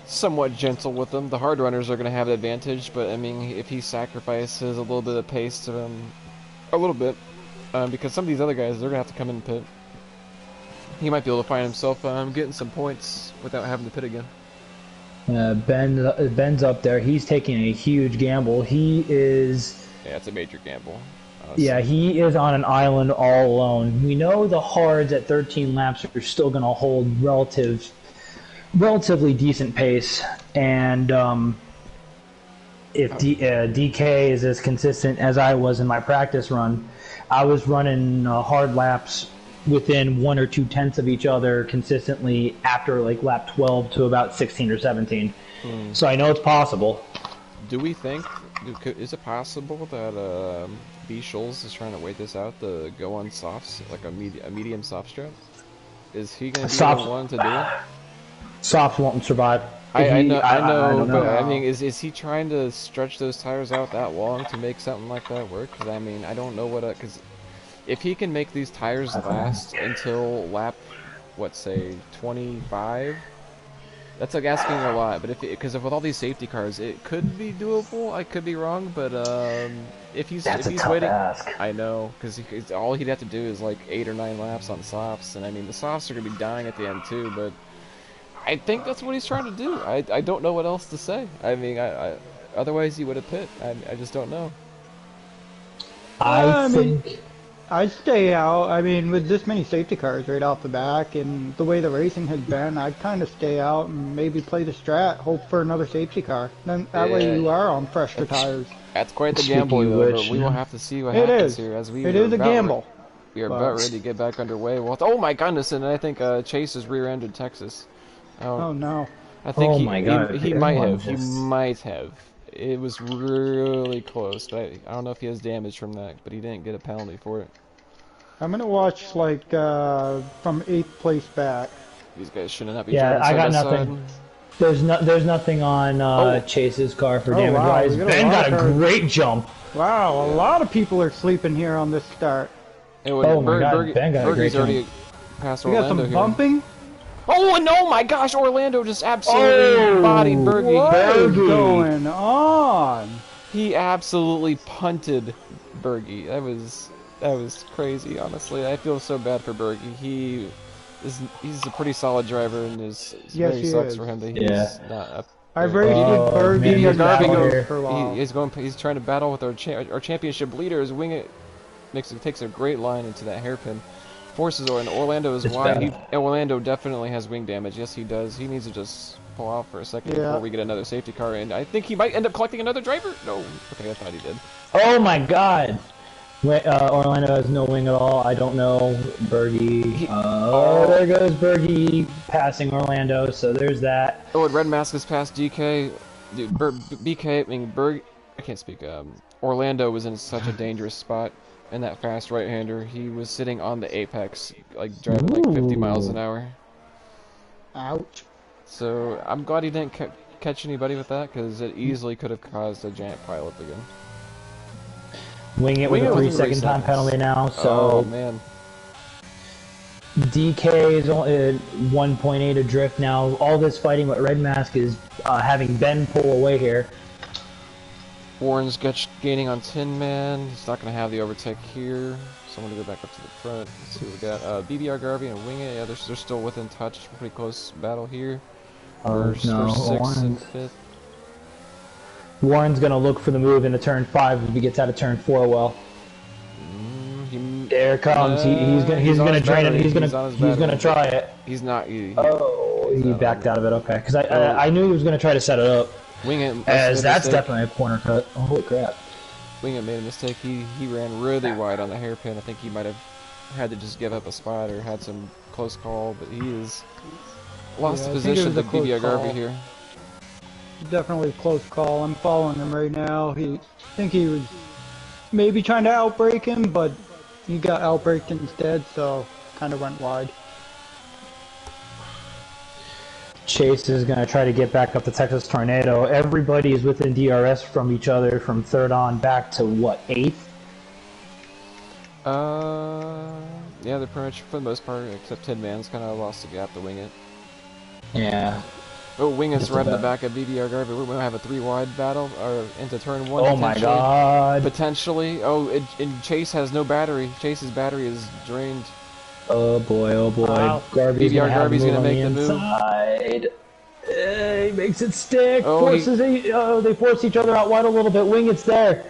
somewhat gentle with them. The hard runners are going to have the advantage, but I mean, if he sacrifices a little bit of pace to them, a little bit, because some of these other guys, they're going to have to come in and pit. He might be able to find himself getting some points without having to pit again. Ben's up there. He's taking a huge gamble. He is. Yeah, it's a major gamble. Yeah, he is on an island all alone. We know the hards at 13 laps are still going to hold relatively decent pace, and if DK is as consistent as I was in my practice run, I was running hard laps within 1 or 2 tenths of each other consistently after like lap 12 to about 16 or 17. So I know it's possible. Do we think, is it possible that B. Schulz is trying to wait this out to go on softs, like a medium soft strap? Is he going to be the one to do it? Softs won't survive. I know, but I mean, is he trying to stretch those tires out that long to make something like that work? Because I mean, I don't know what, because if he can make these tires last until lap, what, say 25, that's like asking a lot. But because with all these safety cars, it could be doable. I could be wrong, but if he's waiting, ask. I know, because all he'd have to do is like 8 or 9 laps on softs, and I mean the softs are gonna be dying at the end too. But I think that's what he's trying to do. I don't know what else to say. I mean, otherwise he would have pit. I just don't know. I think I'd stay out. I mean, with this many safety cars right off the back and the way the racing has been, I'd kind of stay out and maybe play the strat, hope for another safety car. Then that way you are on fresher tires. That's quite the gamble, though, but we will have to see what happens here as we. It is a gamble. We are about ready to get back underway. Well, oh my goodness! And I think Chase has rear-ended Texas. Oh no! I think he might have. He might have. It was really close, but I don't know if he has damage from that, but he didn't get a penalty for it. I'm gonna watch like from 8th place back. These guys shouldn't have been. Yeah, I got nothing. There's nothing on Chase's car for damage wise. Ben got a great jump. Wow, a lot of people are sleeping here on this start. Oh my God, Ben got a great jump. Already past We got Orlando some here. bumping. Oh, and oh my gosh, Orlando just absolutely bodied Bergie. What is going on? He absolutely punted Bergie. That was crazy, honestly. I feel so bad for Bergie. He's a pretty solid driver, and it really sucks for him that he's not up. I've raced with Bergie and Garvey for a while. He's trying to battle with our championship leaders. Wing It takes a great line into that hairpin. Forces Orlando is wide. Orlando definitely has wing damage. Yes, he does. He needs to just pull out for a second before we get another safety car in. I think he might end up collecting another driver. No, okay, I thought he did. Oh my God! Orlando has no wing at all. I don't know. Bergie. There goes Bergie passing Orlando. So there's that. Oh, and Red Mask has passed DK. Dude, BK. I mean, I can't speak. Orlando was in such a dangerous spot. And that fast right-hander, he was sitting on the apex, like driving like 50 miles an hour. Ouch. So I'm glad he didn't catch anybody with that, because it easily could have caused a giant pileup again. Wing It with a 3-second time penalty now. So oh man. DK is 1.8 adrift now. All this fighting with Red Mask is having Ben pull away here. Warren's gaining on Tin Man. He's not going to have the overtake here. So I'm going to go back up to the front. Let's see what we got. BBR Garvey and Wing It. Yeah, they're still within touch. Pretty close battle here. First, 6th and 5th. Warren's going to look for the move into turn 5 if he gets out of turn 4 well. There it comes. He's going to train it. He's going to try it. He's not. He backed out of it. Okay, because I knew he was going to try to set it up. Wing It, as that's definitely a corner cut. Oh, holy crap. Wing It made a mistake. He ran really wide on the hairpin. I think he might have had to just give up a spot or had some close call, but he is lost the position to BBR Garvey here. Definitely a close call. I'm following him right now. I think he was maybe trying to outbrake him, but he got outbraked instead, so kind of went wide. Chase is going to try to get back up the Texas Tornado. Everybody is within DRS from each other from 3rd on back to, what, 8th? Yeah, they're pretty much, for the most part, except Tin Man's kind of lost the gap to Wing It. Yeah. Oh, Wing It's right in the back of BBR Garvey. We're going to have a 3-wide battle, or into turn 1. Oh my God. Potentially. Oh, and Chase has no battery. Chase's battery is drained. Oh boy, oh boy. Wow. Garvey's BBR gonna have a Garvey's move gonna on make the the move. inside. He makes it stick. Oh, Forces they force each other out wide a little bit. Wing, it's there.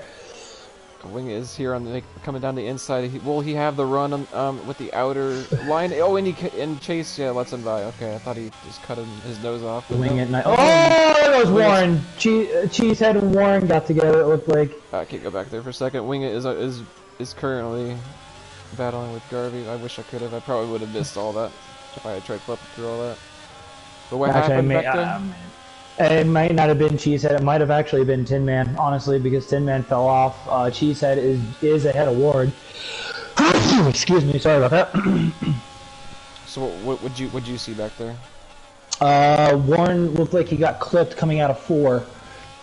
Wing is here on the coming down the inside. Will he have the run with the outer line? Oh, and Chase lets him by. Okay, I thought he just cut his nose off. Wing No. at night. Oh, it was Wing Warren. Cheesehead and Warren got together. It looked like. I can't go back there for a second. Wing is currently battling with Garvey. I wish I could have. I probably would have missed all that if I had tried flipping through all that. But what happened back there? It might not have been Cheesehead. It might have actually been Tin Man, honestly, because Tin Man fell off. Cheesehead is ahead of Ward. Excuse me, sorry about that. So what'd you see back there? Warren looked like he got clipped coming out of 4.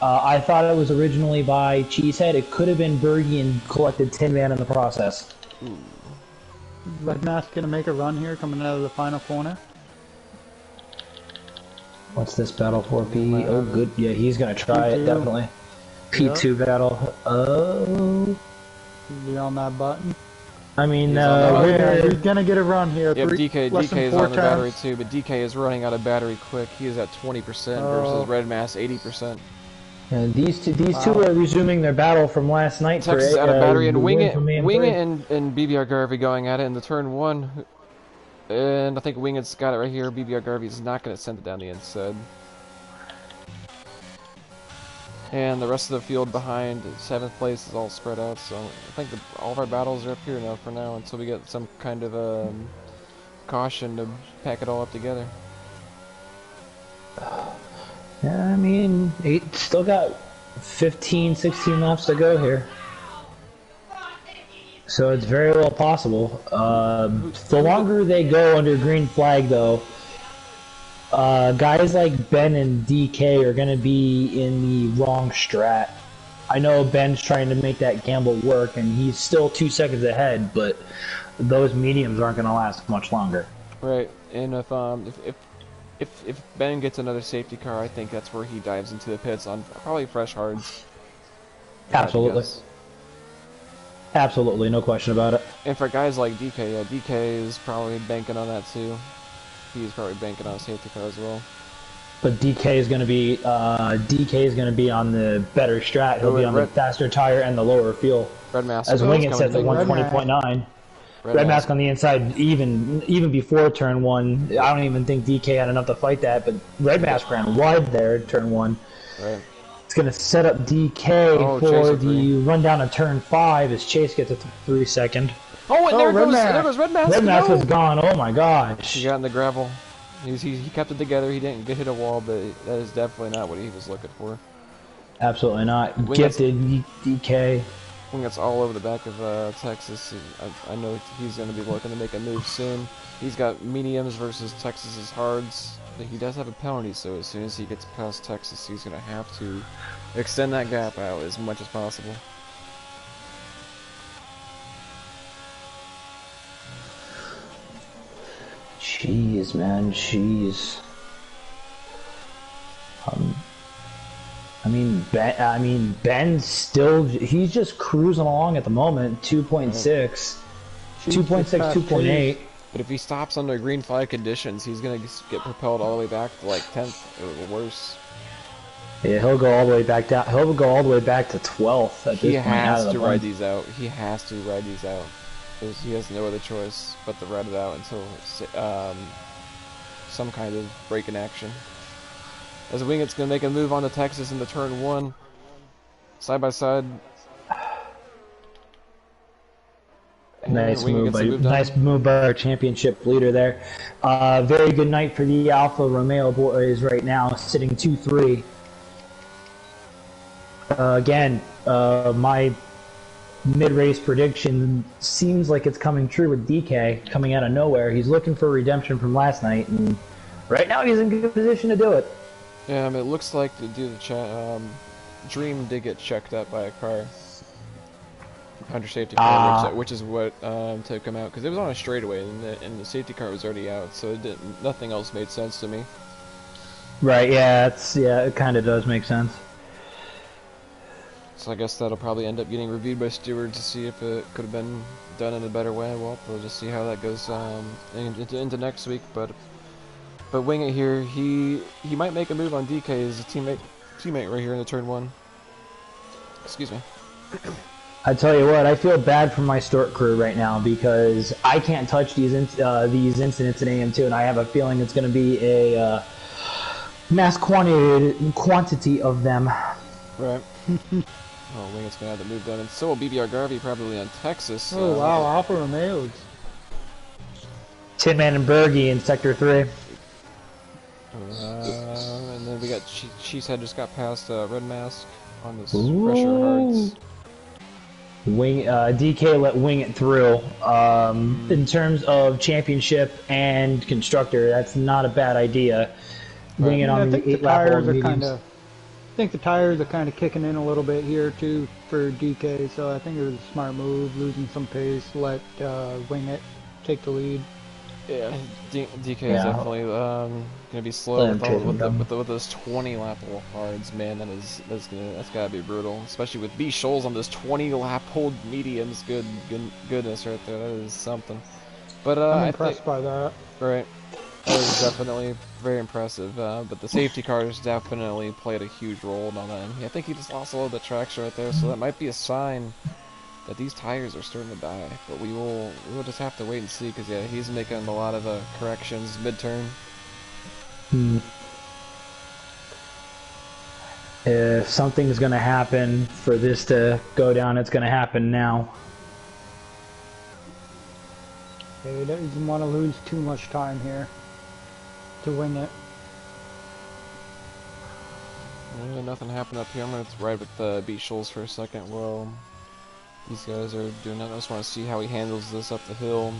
I thought it was originally by Cheesehead. It could have been Bergie and collected Tin Man in the process. Ooh. Red Mask gonna make a run here coming out of the final corner. What's this battle for P? Oh, good. Yeah, he's gonna try P2. it, definitely. P2 battle. Oh. Be on that button. I mean, He's gonna get a run here. Yep, DK is four on the battery turns. too, but DK is running out of battery quick. He is at 20% versus Red Mass 80%. And these two are resuming their battle from last night. Texas out of battery and Wing It from AM3. and BBR Garvey going at it in the turn 1. And I think Wing It's got it right here. BBR Garvey is not going to send it down the inside. And the rest of the field behind 7th place is all spread out. So I think all of our battles are up here now for now until we get some kind of caution to pack it all up together. Yeah, I mean, still got 15, 16 laps to go here. So it's very well possible. The longer they go under green flag, though, guys like Ben and DK are going to be in the wrong strat. I know Ben's trying to make that gamble work, and he's still 2 seconds ahead, but those mediums aren't going to last much longer. Right, and if Ben gets another safety car, I think that's where he dives into the pits on probably fresh hards. Absolutely. Absolutely, no question about it. And for guys like DK, yeah, DK is probably banking on that too. He's probably banking on a safety car as well. But DK is going to be on the better strat. He'll be on the faster tire and the lower fuel. Red Mask. As Wingett says at 120.9. Red Mask on the inside, even before turn 1. I don't even think DK had enough to fight that, but Red Mask ran wide there at turn 1. Right. It's going to set up DK for the run down to turn 5 as Chase gets a 3 second. Oh, and there goes Red Mask. Red Mask is gone. Oh my gosh. He got in the gravel. He kept it together. He didn't hit a wall, but that is definitely not what he was looking for. Absolutely not. Gifted DK. Wingett's all over the back of Texas. I know he's going to be looking to make a move soon. He's got mediums versus Texas's hards. But he does have a penalty, so as soon as he gets past Texas, he's going to have to extend that gap out as much as possible. Jeez, man, jeez. Ben's still, he's just cruising along at the moment, 2.6, 2.6, 2.8. But if he stops under green flag conditions, he's going to get propelled all the way back to like 10th or worse. Yeah, he'll go all the way back down. He'll go all the way back to 12th at this point. He has to ride these out. He has to ride these out. He has no other choice but to ride it out until some kind of break in action. As Wingett's going to make a move on to Texas in the turn 1. Side by side. Nice move by our championship leader there. Very good night for the Alfa Romeo boys right now, sitting 2-3. Again, my mid-race prediction seems like it's coming true with DK coming out of nowhere. He's looking for redemption from last night, and right now he's in good position to do it. Yeah, it looks like to do the Dream did get checked up by a car under safety car, which is what took him out, because it was on a straightaway and the safety car was already out, so nothing else made sense to me. Right? Yeah, it kind of does make sense. So I guess that'll probably end up getting reviewed by Stewart to see if it could have been done in a better way. Well, we'll just see how that goes into next week. But Wing It here, he might make a move on DK as a teammate right here in the turn 1. Excuse me. I tell you what, I feel bad for my Stork crew right now because I can't touch these incidents in AM2, and I have a feeling it's going to be a mass quantity of them. Right. Oh, Wingit's going to have to move them, and so will BBR Garvey probably on Texas. Oh wow, Alpha Romeo's. Tin Man and Bergie in Sector 3. And then we got Cheesehead just got past Red Mask on this pressure hards. DK let Wing It through. In terms of championship and constructor, that's not a bad idea. Wing It on the 8-lap I think the tires are kind of kicking in a little bit here too for DK, so I think it was a smart move, losing some pace, let Wing It take the lead. Yeah, DK is definitely gonna be slow with those 20-lap hards. Man, that's gotta be brutal, especially with B Shoals on those 20-lap hold mediums. Goodness, right there, that is something. But I'm impressed by that. Right, that is definitely very impressive. But the safety cars definitely played a huge role on that. I think he just lost a little bit of traction right there, so that might be a sign that these tires are starting to die, but we will just have to wait and see, because yeah, he's making a lot of corrections mid-turn. If something's going to happen for this to go down, it's going to happen now. Yeah, he doesn't want to lose too much time here to Wing It. Well, nothing happened up here. I'm going to ride with B Shoals for a second. Well, these guys are doing that. I just want to see how he handles this up the hill.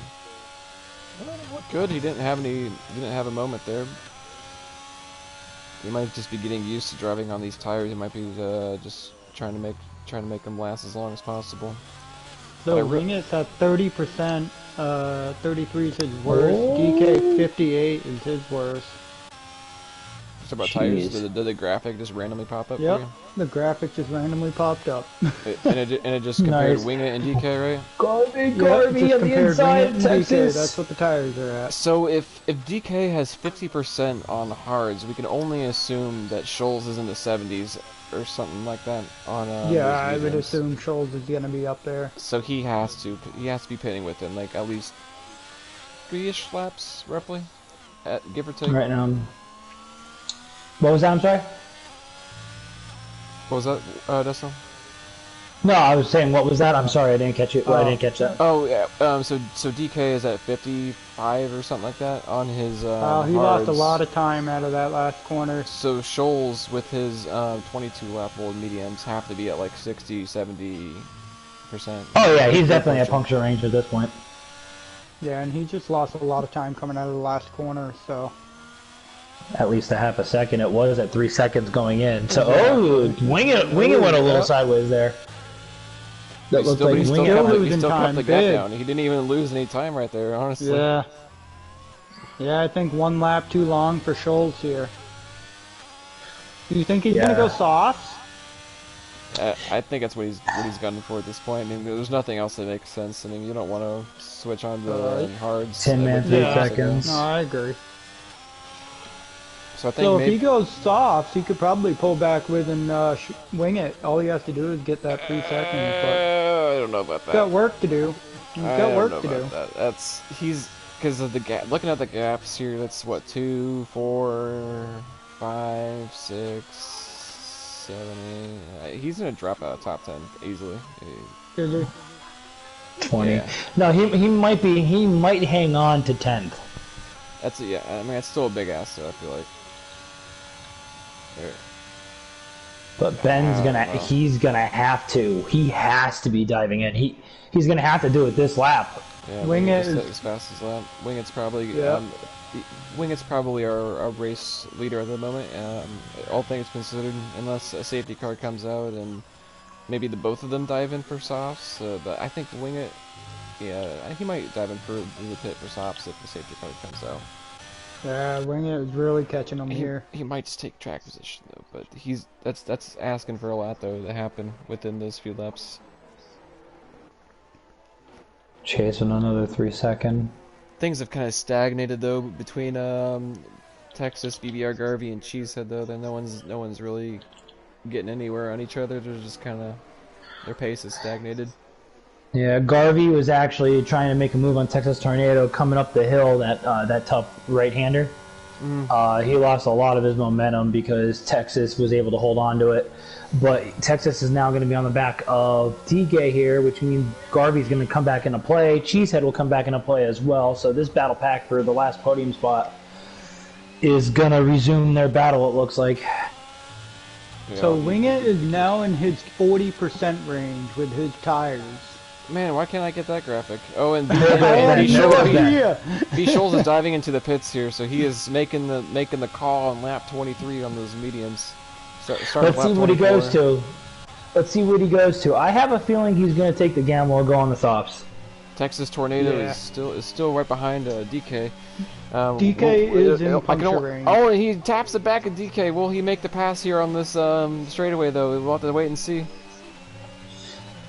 Good. He didn't have a moment there. He might just be getting used to driving on these tires. He might be just trying to make them last as long as possible. So Wing It's at 30%. 33 is his worst. DK 58 is his worst. Talk about tires. Did the graphic just randomly pop up? Yep, for you? the graphic just randomly popped up. and it just compared Wing It and DK, right? Garvey on the inside of Texas. That's what the tires are at. So if DK has 50% on hards, we can only assume that Shoals is in the 70s or something like that on yeah, I would assume Shoals is gonna be up there. So he has to be pitting within like at least 3-ish laps roughly, give or take. Right now. What was that? I'm sorry. What was that, Dustin? No, I was saying, what was that? I'm sorry, I didn't catch it. I didn't catch that. Oh yeah. So DK is at 55 or something like that on his. He lost a lot of time out of that last corner. So Shoals with his 22 lap old mediums have to be at like 60, 70%. Oh yeah, he's definitely at puncture range at this point. Yeah, and he just lost a lot of time coming out of the last corner. So. At least a half a second. It was at 3 seconds going in. So Wing It went a little sideways there. That looked like Wing It. He still kept the gap down. He didn't even lose any time right there, honestly. Yeah. Yeah, I think one lap too long for Shoals here. Do you think he's gonna go soft? I think that's what he's gunning for at this point. I mean, there's nothing else that makes sense. I mean, you don't want to switch on the hards. 10 man, 3 seconds. No, I agree. So I think if he goes soft, he could probably pull back with and Wing It. All he has to do is get that 3 seconds. But I don't know about that. Got work to do. He's got work to do. He's because of the gap. Looking at the gaps here, that's what 2, 4, 5, 6, 7, 8. He's gonna drop out of top 10 easily. Is he? 20. Yeah. No, he might be. He might hang on to 10th. That's I mean, it's still a big ass. So I feel like. There. But Ben's he's gonna have to. He has to be diving in. He's gonna have to do it this lap. Yeah, Wing It is as fast as lap. Wing It's probably Wing It's probably our race leader at the moment. All things considered, unless a safety car comes out and maybe both of them dive in for softs. But I think Wing It, he might dive in for the pit for softs if the safety car comes out. Yeah, Wing It was really catching him here. He might just take track position though, but that's asking for a lot though to happen within those few laps. Chasing another 3 second. Things have kind of stagnated though between Texas, BBR Garvey, and Cheesehead though. Then no one's really getting anywhere on each other. They're just kind of their pace is stagnated. Yeah, Garvey was actually trying to make a move on Texas Tornado coming up the hill, that tough right-hander. He lost a lot of his momentum because Texas was able to hold on to it. But Texas is now going to be on the back of DK here, which means Garvey's going to come back into play. Cheesehead will come back into play as well. So this battle pack for the last podium spot is going to resume their battle, it looks like. So Wing It is now in his 40% range with his tires. Man, why can't I get that graphic? Oh, and B. Scholes is diving into the pits here, so he is making the call on lap 23 on those mediums. Let's see what he goes to. Let's see what he goes to. I have a feeling he's going to take the gamble and go on the softs. Texas Tornado is still right behind DK. DK is in puncture range. Oh, and he taps it back at DK. Will he make the pass here on this straightaway though? We'll have to wait and see.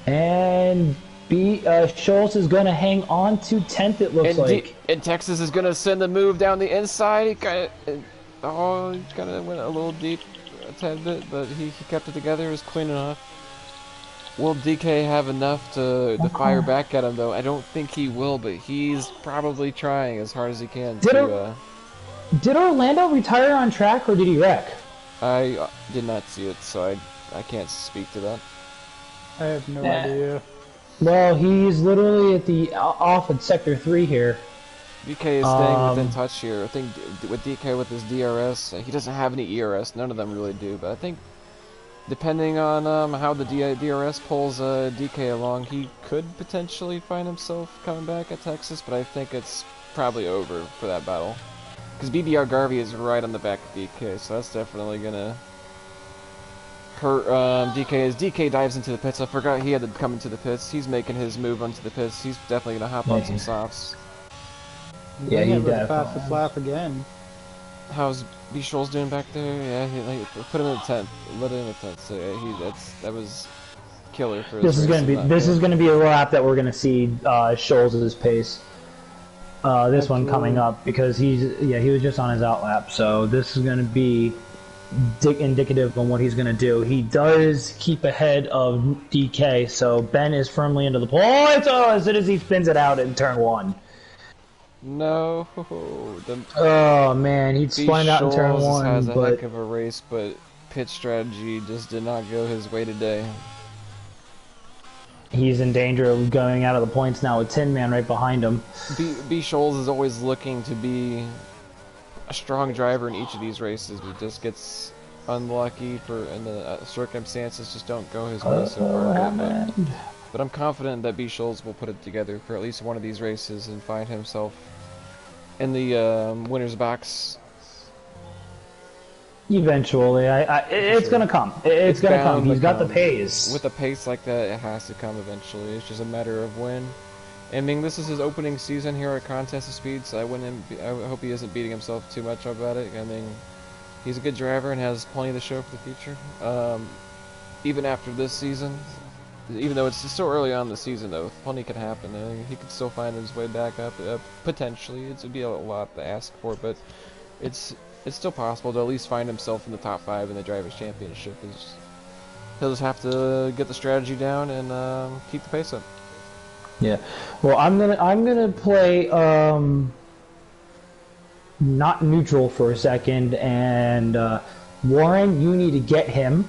And Schultz is going to hang on to 10th, it looks like. And Texas is going to send the move down the inside. He kind of went a little deep a tad bit, but he kept it together. It was clean enough. Will DK have enough to fire back at him, though? I don't think he will, but he's probably trying as hard as he can. Did Orlando retire on track, or did he wreck? I did not see it, so I can't speak to that. I have no idea. Well, he's literally off at Sector 3 here. DK is staying within touch here. I think with DK with his DRS, he doesn't have any ERS. None of them really do, but I think depending on how the DRS pulls DK along, he could potentially find himself coming back at Texas, but I think it's probably over for that battle. Because BBR Garvey is right on the back of DK, so that's definitely going to hurt DK. As DK dives into the pits, I forgot he had to come into the pits. He's making his move onto the pits. He's definitely going to hop on some softs. Yeah, he definitely. Fastest lap again. How's B. Scholes doing back there? Yeah, he put him in the 10th. Let him in the 10th. So yeah, that was killer for his This is going to be a lap that we're going to see Scholes' pace. This one coming up because he was just on his out lap. So this is going to be indicative on what he's going to do. He does keep ahead of DK, so Ben is firmly into the pole. As soon as he spins it out in turn 1. No. Oh man, he'd spun out in turn 1. Has a heck of a race, but pit strategy just did not go his way today. He's in danger of going out of the points now with Tin Man right behind him. B. Scholes is always looking to be a strong driver in each of these races, but just gets unlucky and the circumstances just don't go his way so far. But I'm confident that B. Scholes will put it together for at least one of these races and find himself in the winner's box. Eventually, it's gonna come. It's gonna come. He's got the pace. With a pace like that, it has to come eventually. It's just a matter of when. I mean, this is his opening season here at Contest of Speed, so I hope he isn't beating himself too much about it. I mean, he's a good driver and has plenty to show for the future. Even after this season, even though it's still early on in the season, though, plenty could happen. He could still find his way back up, potentially. It would be a lot to ask for, but it's still possible to at least find himself in the top 5 in the Drivers' Championship. He'll just have to get the strategy down and keep the pace up. Yeah. Well, I'm gonna play not neutral for a second, and Warren, you need to get him.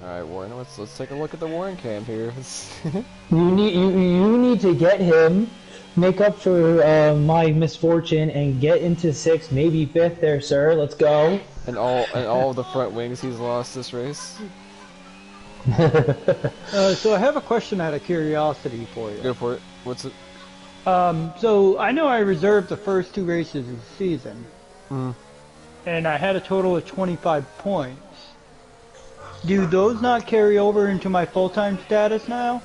Alright, Warren, let's take a look at the Warren cam here. you need to get him, make up for my misfortune, and get into 6th, maybe 5th there, sir. Let's go. And all of the front wings he's lost this race. So I have a question out of curiosity for you. Go for it. What's it? So I know I reserved the first 2 races of the season, and I had a total of 25 points. Do those not carry over into my full-time status now?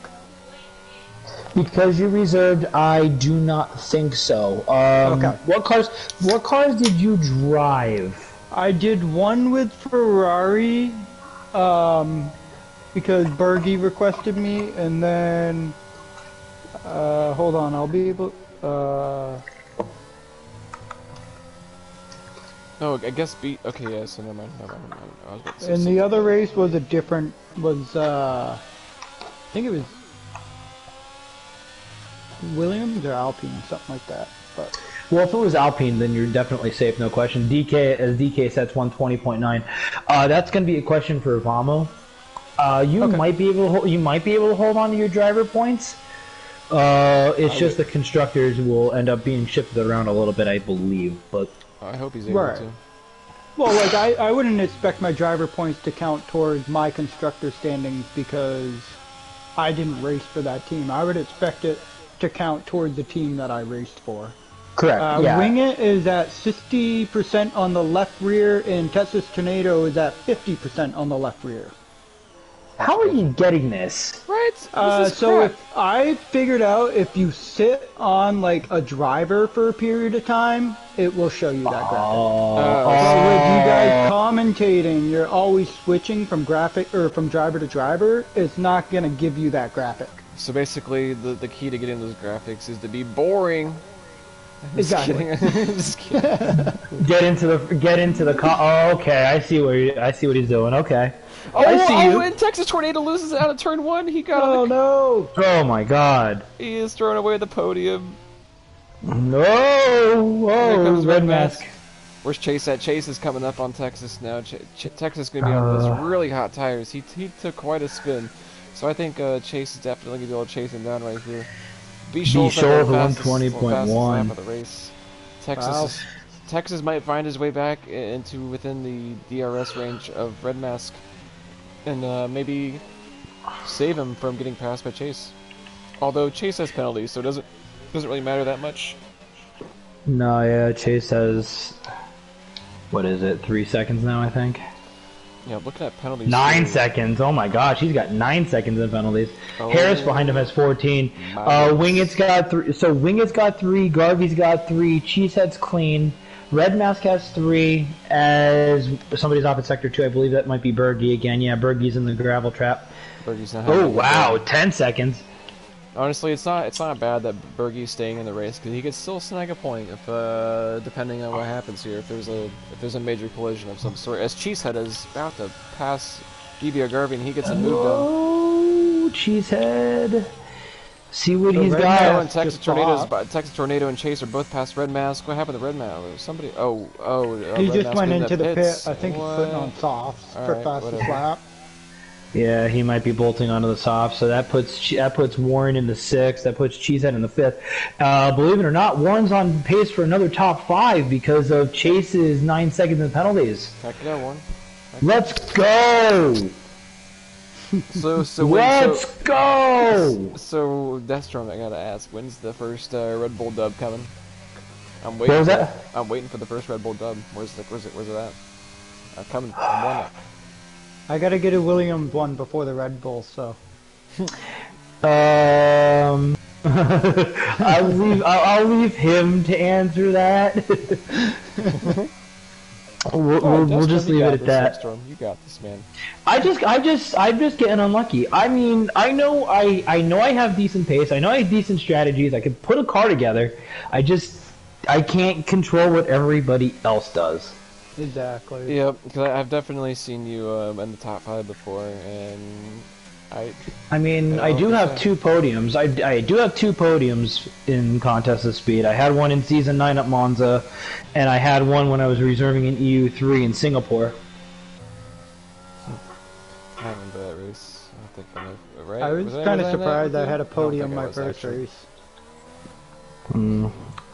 Because you reserved, I do not think so. Okay. What cars did you drive? I did one with Ferrari, because Bergie requested me, and then, hold on, I'll be able, No, I guess okay, yeah, so never mind. I was about to say and the something. other race was a different, I think it was Williams or Alpine, something like that, but... Well, if it was Alpine, then you're definitely safe, no question. DK, as DK sets 120.9. That's going to be a question for Vamo. You Okay. might be able to hold on to your driver points. It's just the constructors will end up being shifted around a little bit, I believe. But I hope he's able Right. to. Well, like, I wouldn't expect my driver points to count towards my constructor standings because I didn't race for that team. I would expect it to count towards the team that I raced for. correct. Yeah. Wing It is at 60% on the left rear, and Texas Tornado is at 50% on the left rear. How are you getting this? Right? This is So crap. if I figured out if you sit on like a driver for a period of time, it will show you that graphic. So with you guys commentating, you're always switching from from driver to driver. It's not gonna give you that graphic. So basically, the key to getting those graphics is to be boring. Exactly. Just kidding. Get into the car. Oh, okay, I see what he's doing. Okay. I see you. And Texas Tornado loses out of turn 1. He got Oh on no! Oh my God. He is throwing away the podium. No. Here Whoa. comes Red mask. Where's Chase at? Chase is coming up on Texas now. Texas is going to be on those really hot tires. He took quite a spin. So I think Chase is definitely going to be able to chase him down right here. B. Scholes Scholes, fastest 120.1. lap of the race. Texas might find his way back within the DRS range of Red Mask. And maybe save him from getting passed by Chase. Although Chase has penalties, so it doesn't really matter that much. No, yeah, Chase has, what is it, 3 seconds now, I think? Yeah, looking at penalties. 9 seconds, oh my gosh, he's got 9 seconds in penalties. Harris behind him has 14. Wingett's got 3, so Wingett's got 3, Garvey's got 3, Cheesehead's clean, Red Mask has 3, as somebody's off at sector 2, I believe that might be Bergie again. Yeah, Bergie's in the gravel trap. Bergie's not Oh wow, 10 seconds. Honestly, it's not bad that Bergie's staying in the race because he could still snag a point if depending on what happens here. If there's a major collision of some sort, as Cheesehead is about to pass Gibeah Garvey and he gets a move done. Oh, Cheesehead. See what he's Red got. Mask And Texas Tornado and Chase are both past Red Mask. What happened to Red Mask? Somebody. He Red just Mask went in into the pits. pit. I think he's putting on softs for Alright, fastest whatever. lap. Yeah, he might be bolting onto the soft, so that puts Warren in the 6th. That puts Cheesehead in the 5th. Believe it or not, Warren's on pace for another top 5 because of Chase's 9 seconds in penalties. Heck yeah, one. Let's go! So Let's go! So Deathstorm, I gotta ask, when's the first Red Bull dub coming? I'm waiting. What was that? I'm waiting for the first Red Bull dub. Where's it at? I'm coming. I'm on it. I gotta get a Williams one before the Red Bull, so. I'll leave him to answer that. we'll just leave it at that. Deathstorm, you got this, man. I'm just getting unlucky. I mean, I know I have decent pace. I know I have decent strategies. I can put a car together. I can't control what everybody else does. Exactly. Yeah, because I've definitely seen you in the top 5 before, and I mean, I do have 2 podiums. I do have 2 podiums in contests of speed. I had one in Season 9 at Monza, and I had one when I was reserving in EU3 in Singapore. I remember that race. I think I know, right? I was kind of surprised I had a podium my first race.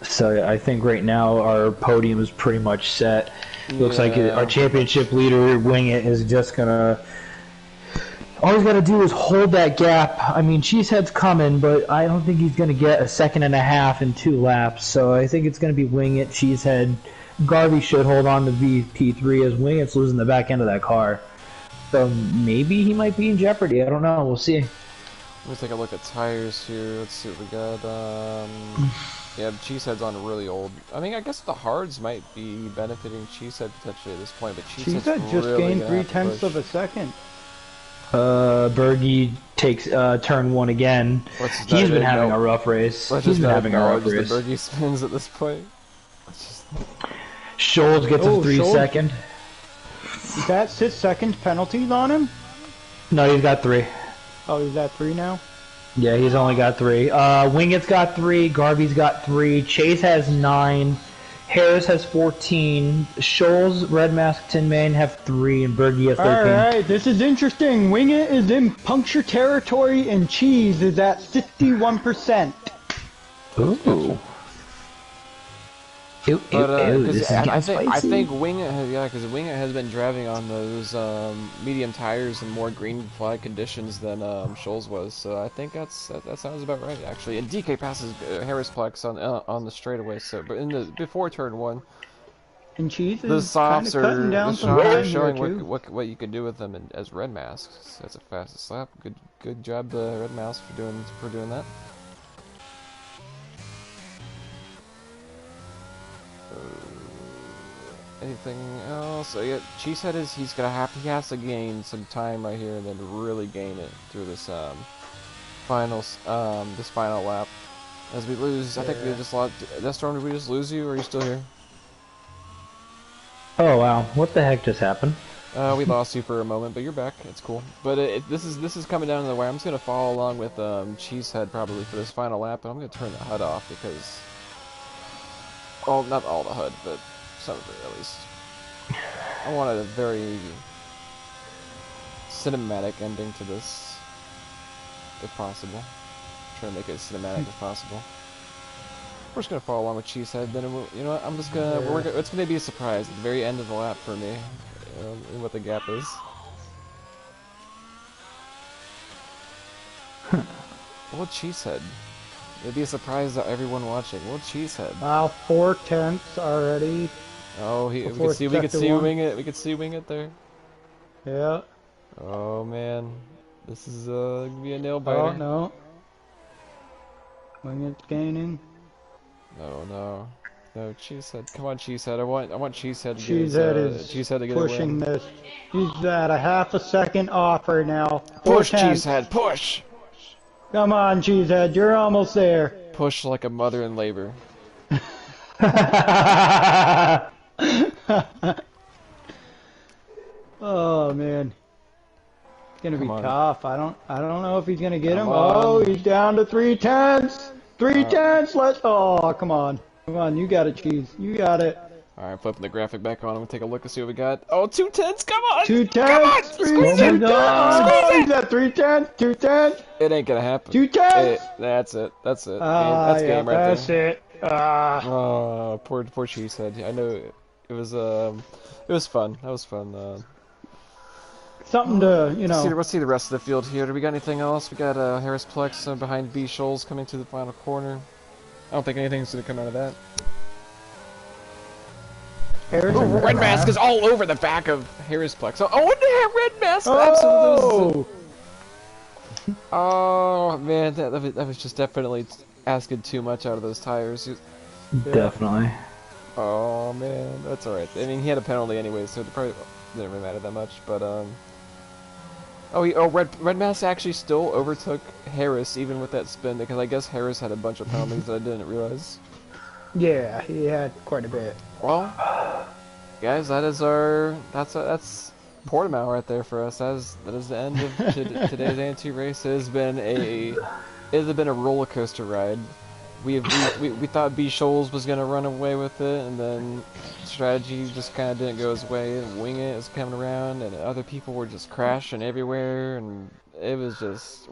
So I think right now our podium is pretty much set. Looks like our championship leader, Wing It, is just gonna... All he's got to do is hold that gap. I mean, Cheesehead's coming, but I don't think he's going to get a 1.5 seconds in 2 laps. So I think it's going to be Wing It, Cheesehead. Garvey should hold on to VP3 as Wing It's losing the back end of that car. So maybe he might be in jeopardy. I don't know. We'll see. Let me take a look at tires here. Let's see what we got. Yeah, Cheesehead's on really old. I mean, I guess the hards might be benefiting Cheesehead potentially at this point, but Cheesehead's Cheesehead just really gained gonna have to 0.3 push. of a second. Bergie takes turn 1 again. He's been having a rough race. Let's just having a rough race. The Bergie spins at this point. Scholes gets a 3 second. Is that 6 second penalties on him? No, he's got 3. Oh, he's at 3 now? Yeah, he's only got 3. Wingett's got 3. Garvey's got 3. Chase has 9. Harris has 14. Scholes, Red Mask, Tin Man have 3, and Bergie has 13. Alright, this is interesting. Wingett is in puncture territory, and Cheese is at 51%. Ooh. But I think Wingett has, because Wingett has been driving on those medium tires and more green flag conditions than Scholes was, so I think that sounds about right actually. And DK passes Harrisplex on the straightaway, so but in the before turn 1, and Cheese the is softs are showing what you can do with them as red masks. That's a fastest lap. Good job to Red Mask for doing that. Anything else? So yeah, Cheesehead he has to gain some time right here and then really gain it through this final lap. As we lose, I think we just lost. Deathstorm, did we just lose you, or are you still here? Oh wow, what the heck just happened? We lost you for a moment, but you're back. It's cool. But this is coming down to the wire. I'm just gonna follow along with Cheesehead probably for this final lap, but I'm gonna turn the HUD off because, well, not all the HUD, but some of it at least. I wanted a very cinematic ending to this, if possible. Try to make it as cinematic as possible. We're just gonna follow along with Cheesehead. Then you know what? I'm just gonna. It's gonna be a surprise at the very end of the lap for me, and what the gap is. Well, Cheesehead. It'd be a surprise to everyone watching. Well, Cheesehead. Wow, 4 tenths already. Oh, we could see Wingett. We could see Wingett there. Yeah. Oh man, this is gonna be a nail biter. Oh no. Wingett's gaining. No, Cheesehead. Come on, Cheesehead. I want Cheesehead to Cheesehead get pushing a win. this. He's at a half a second off right now. Push, Cheesehead, push! Come on, Cheesehead, you're almost there. Push like a mother in labor. Oh man, it's gonna be tough. I don't know if he's gonna get him. On. Oh, he's down to 3 tenths. 3 tenths. Oh, come on, you got it, Cheese. You got it. All right, flipping the graphic back on. I'm gonna take a look and see what we got. Oh, 2 tenths. Come on. 2 tenths. Squeeze it. He's at 3 tenths. 2 tenths. It ain't gonna happen. 2 tenths. That's it. That's Game right there. That's it. Oh, poor Cheesehead. I know it was fun. That was fun. Something to, you know. Let's see the rest of the field here. Do we got anything else? We got Harrisplex behind B Scholes coming to the final corner. I don't think anything's gonna come out of that. Red Mask is all over the back of Harrisplex. Oh, Red Mask! Oh! Oh man, that was just definitely asking too much out of those tires. Definitely. Oh man, that's alright. I mean, he had a penalty anyway, so it probably didn't really matter that much. But Red Mask actually still overtook Harris even with that spin, because I guess Harris had a bunch of penalties that I didn't realize. Yeah, he had quite a bit. Well, guys, that's Portimao right there for us. That is the end of today's AM2 race. It has been a roller coaster ride. We thought B Scholes was gonna run away with it, and then strategy just kind of didn't go his way. And Wingett was coming around, and other people were just crashing everywhere, and it was just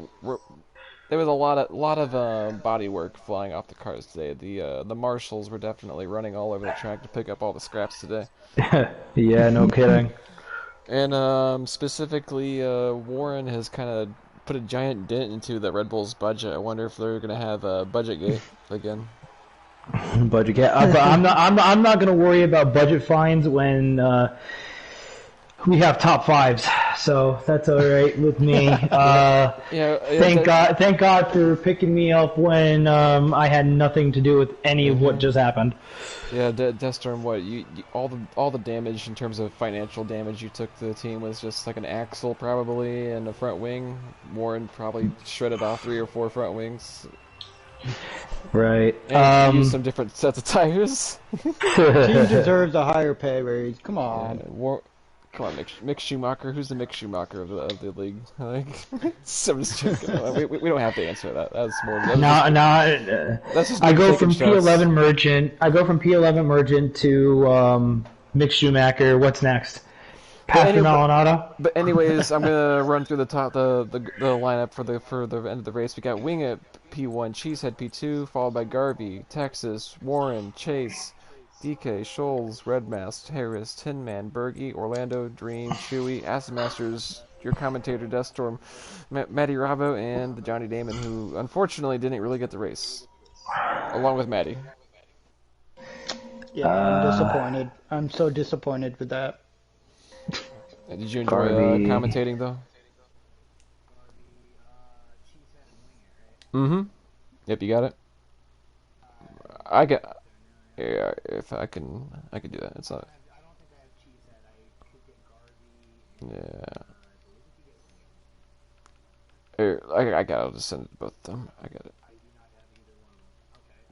there was a lot of body work flying off the cars today. The marshals were definitely running all over the track to pick up all the scraps today. Yeah, no kidding. And specifically, Warren has kind of put a giant dent into the Red Bull's budget. I wonder if they're gonna have a budget gate again. Budget gate. I'm not gonna worry about budget fines when We have top fives, so that's all right with me. Thank God for picking me up when I had nothing to do with any of what just happened. Yeah, Deathstorm, what all the damage in terms of financial damage you took to the team was just like an axle probably and a front wing. Warren probably shredded off 3 or 4 front wings. Right. And used some different sets of tires. Team deserves a higher pay raise. Come on. Yeah, come on, Mick Schumacher. Who's the Mick Schumacher of the league? Like, so I'm just joking. We don't have to answer that. That's more. That's just I go from P11 Merchant. I go from P11 Merchant to Mick Schumacher. What's next? Pastor Malinata. But anyways, I'm gonna run through the lineup for the end of the race. We got Wing at P1, Cheesehead P2, followed by Garvey, Texas, Warren, Chase, DK, Scholes, Redmast, Harris, Tin Man, Bergie, Orlando, Dream, Chewy, Acid Masters, your commentator Deathstorm, Matty Ravo, and Johnny Damon, who unfortunately didn't really get the race, along with Matty. Yeah, I'm disappointed. I'm so disappointed with that. Did you enjoy commentating though? Mm-hmm. Yep, you got it. Yeah, if I can do that. It's not. Yeah. Here, I got it. I'll just send it to both of them. I got it.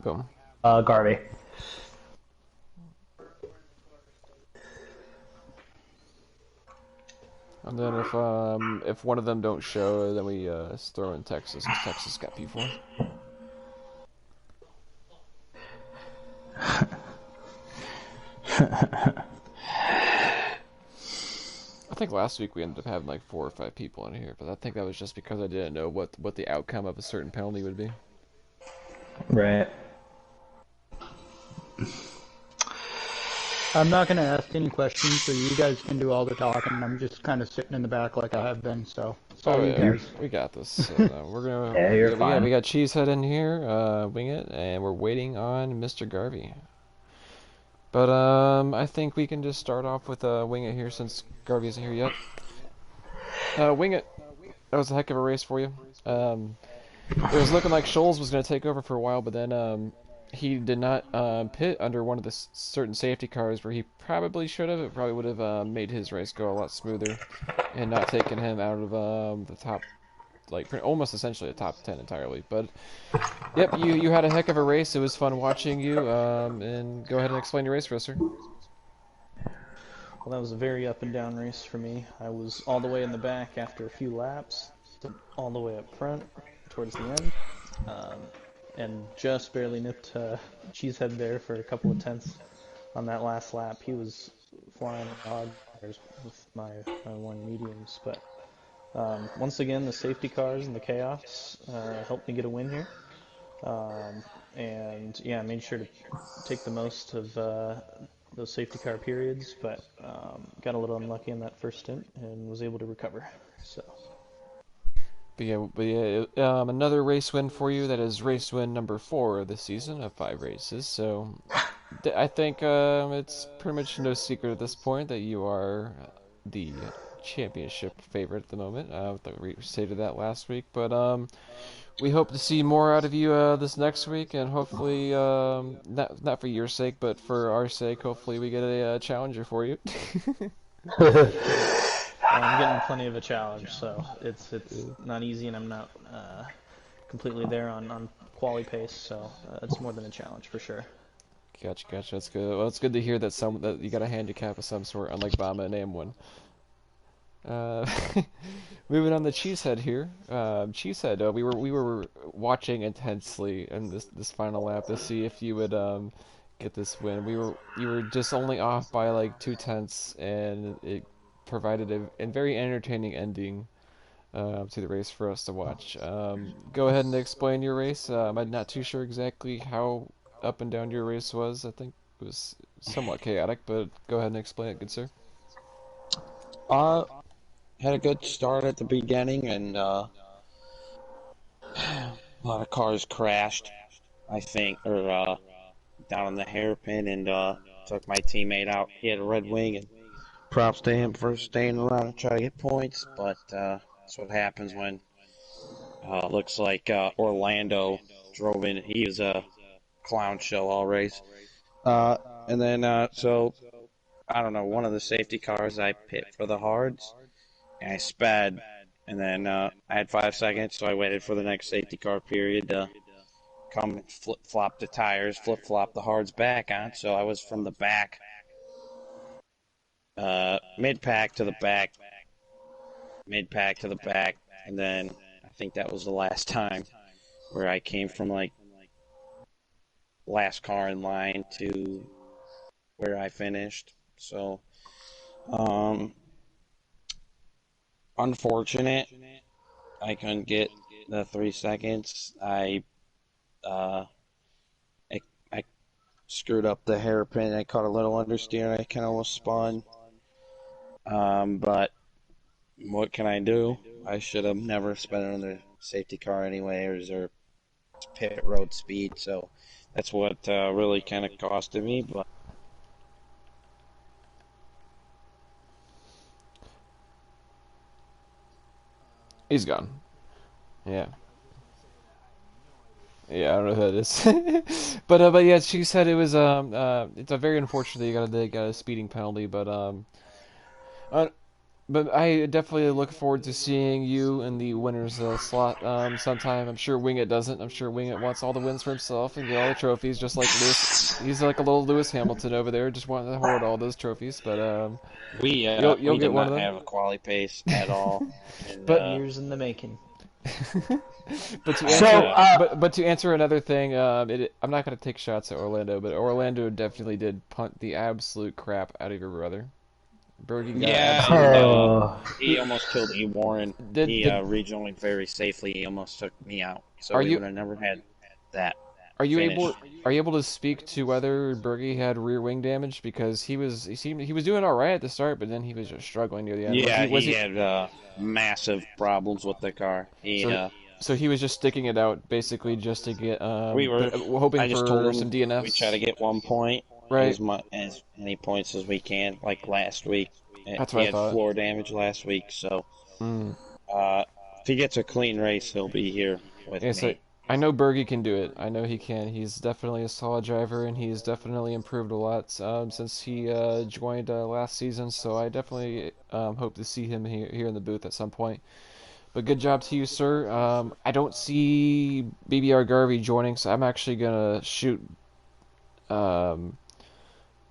Boom. Garvey. And then if one of them don't show, then we throw in Texas, because Texas got P4. I think last week we ended up having like 4 or 5 people in here, but I think that was just because I didn't know what the outcome of a certain penalty would be. Right. I'm not going to ask any questions, so you guys can do all the talking. I'm just kind of sitting in the back like I have been, so it's all you guys. We got this. So, we're gonna. Yeah, you're fine. We got Cheesehead in here, Wing It, and we're waiting on Mr. Garvey. But I think we can just start off with Wing It here since Garvey isn't here yet. Wing It, that was a heck of a race for you. It was looking like Scholes was going to take over for a while, but then he did not pit under one of the certain safety cars where he probably should have. It probably would have made his race go a lot smoother and not taken him out of the top, like almost essentially a top 10 entirely. But yep, you had a heck of a race. It was fun watching you. And go ahead and explain your race for us, sir. Well, that was a very up and down race for me. I was all the way in the back after a few laps, all the way up front towards the end, and just barely nipped Cheesehead there for a couple of tenths on that last lap. He was flying hard with my one mediums, but once again, the safety cars and the chaos helped me get a win here. And yeah, I made sure to take the most of those safety car periods, but got a little unlucky in that first stint and was able to recover. So. But yeah, another race win for you. That is race win number 4 this season of 5 races. So I think it's pretty much no secret at this point that you are the championship favorite at the moment. We stated that last week, but we hope to see more out of you this next week, and hopefully, not for your sake, but for our sake, hopefully we get a challenger for you. I'm getting plenty of a challenge, so it's not easy, and I'm not completely there on quali pace, so it's more than a challenge for sure. Gotcha. That's good. Well, it's good to hear that you got a handicap of some sort, unlike Bama and AM1. Moving on to Cheesehead here. Cheesehead, we were watching intensely in this final lap to see if you would get this win. You were just only off by like 2 tenths, and it provided a very entertaining ending to the race for us to watch. Go ahead and explain your race. I'm not too sure exactly how up and down your race was. I think it was somewhat chaotic, but go ahead and explain it, good sir. Had a good start at the beginning, and a lot of cars crashed, I think, or down in the hairpin, and took my teammate out. He had a red wing, and props to him for staying around and trying to get points, but that's what happens when looks like Orlando drove in. He was a clown show all race. And then, so, I don't know, one of the safety cars I pit for the hards, and I sped, and then I had 5 seconds, so I waited for the next safety car period to come and flip-flop the tires, flip-flop the hards back on, so I was from the back, mid-pack to the back, mid-pack to the back, and then I think that was the last time where I came from, like, last car in line to where I finished, so, unfortunate. I couldn't get the 3 seconds. Uh, I screwed up the hairpin. I caught a little understeer. I kind of almost spun. But what can I do? I should have never spent it on the safety car anyway, or reserve pit road speed. So that's what really kind of costed me. But He's gone. Yeah. Yeah, I don't know who that is. But yeah, she said it was it's a very unfortunate that they got a speeding penalty, uh, but I definitely look forward to seeing you in the winners slot sometime. I'm sure Wingett doesn't. I'm sure Wingett wants all the wins for himself and get all the trophies, just like Lewis. He's like a little Lewis Hamilton over there, just wanting to hoard all those trophies. But you'll we get did one of not them. have a quality pace at all. And, But Years in the making. But to So, answer, but to answer another thing, I'm not going to take shots at Orlando, but Orlando definitely did punt the absolute crap out of your brother. Bergie got yeah, absolutely. he almost killed E. Warren. Did, He did regionally very safely. He almost took me out. So Are we you- would have never had that. are you finish. able to speak to whether Bergie had rear wing damage, because he was doing all right at the start, but then he was just struggling near the end. Yeah, was he had massive problems with the car. So he was just sticking it out, basically, just to get We were hoping I just for told him some DNFs. we try to get 1 point, Right. as many points as we can. Like last week, That's he what I had thought. floor damage last week. So Mm. if he gets a clean race, he'll be here with Yeah, me. so I know Bergie can do it. I know he can. He's definitely a solid driver, and he's definitely improved a lot since he joined last season. So I definitely hope to see him here in the booth at some point. But good job to you, sir. I don't see BBR Garvey joining, so I'm actually gonna shoot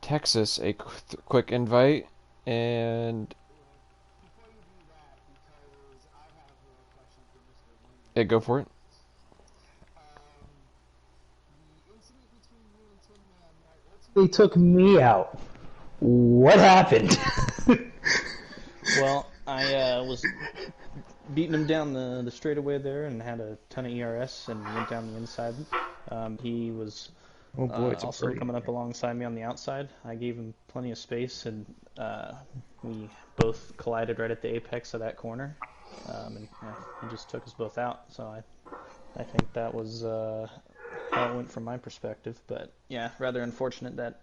Texas a quick invite, and yeah, go for it. They took me out. What happened? Well, I was beating him down the straightaway there and had a ton of ERS and went down the inside. He was Oh boy, it's a also birdie. coming up alongside me on the outside. I gave him plenty of space, and we both collided right at the apex of that corner, and he just took us both out. So I think that was how it went from my perspective. But yeah, rather unfortunate that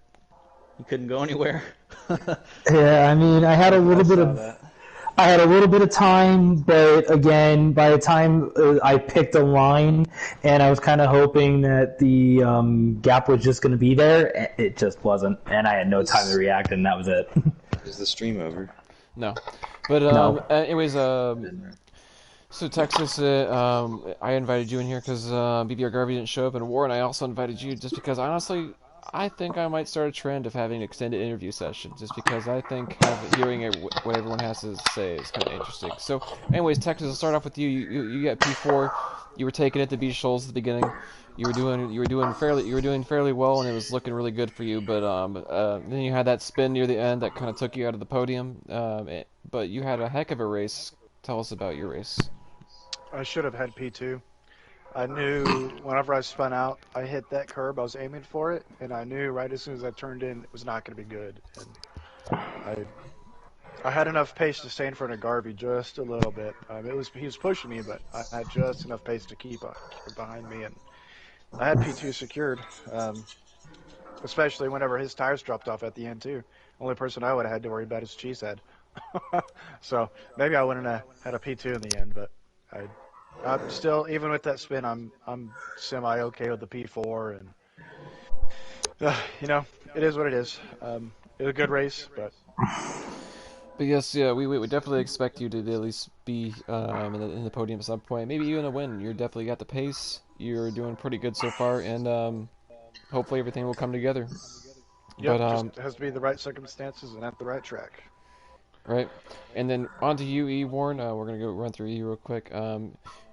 he couldn't go anywhere. Yeah, I mean, I had a little bit saw of that. I had a little bit of time, but again, by the time I picked a line, and I was kind of hoping that the gap was just going to be there, it just wasn't, and I had no time to react, and that was it. Is the stream over? No, but No. anyways, so Texas, I invited you in here because BBR Garvey didn't show up, and Warren, I also invited you just because honestly, I think I might start a trend of having an extended interview session, just because I think hearing what everyone has to say is kind of interesting. So, anyways, Texas, I'll start off with you. You got P4. You were taking it to Beach Shoals at the beginning. You were doing fairly well, and it was looking really good for you. But then you had that spin near the end that kind of took you out of the podium. But you had a heck of a race. Tell us about your race. I should have had P2. I knew whenever I spun out, I hit that curb, I was aiming for it, and I knew right as soon as I turned in, it was not going to be good. And I had enough pace to stay in front of Garvey just a little bit. He was pushing me, but I had just enough pace to keep behind me, and I had P2 secured. especially whenever his tires dropped off at the end too. Only person I would have had to worry about is Cheesehead. So maybe I wouldn't have had a P2 in the end, but I'm still, even with that spin, I'm semi okay with the P4, and it is what it is. It was a good race, but yes, yeah, we would definitely expect you to at least be in the podium at some point. Maybe even a win. You're definitely got the pace. You're doing pretty good so far, and hopefully everything will come together. yep, But just has to be the right circumstances and at the right track. right, and then on to you, E. Warren. We're gonna go run through E real quick.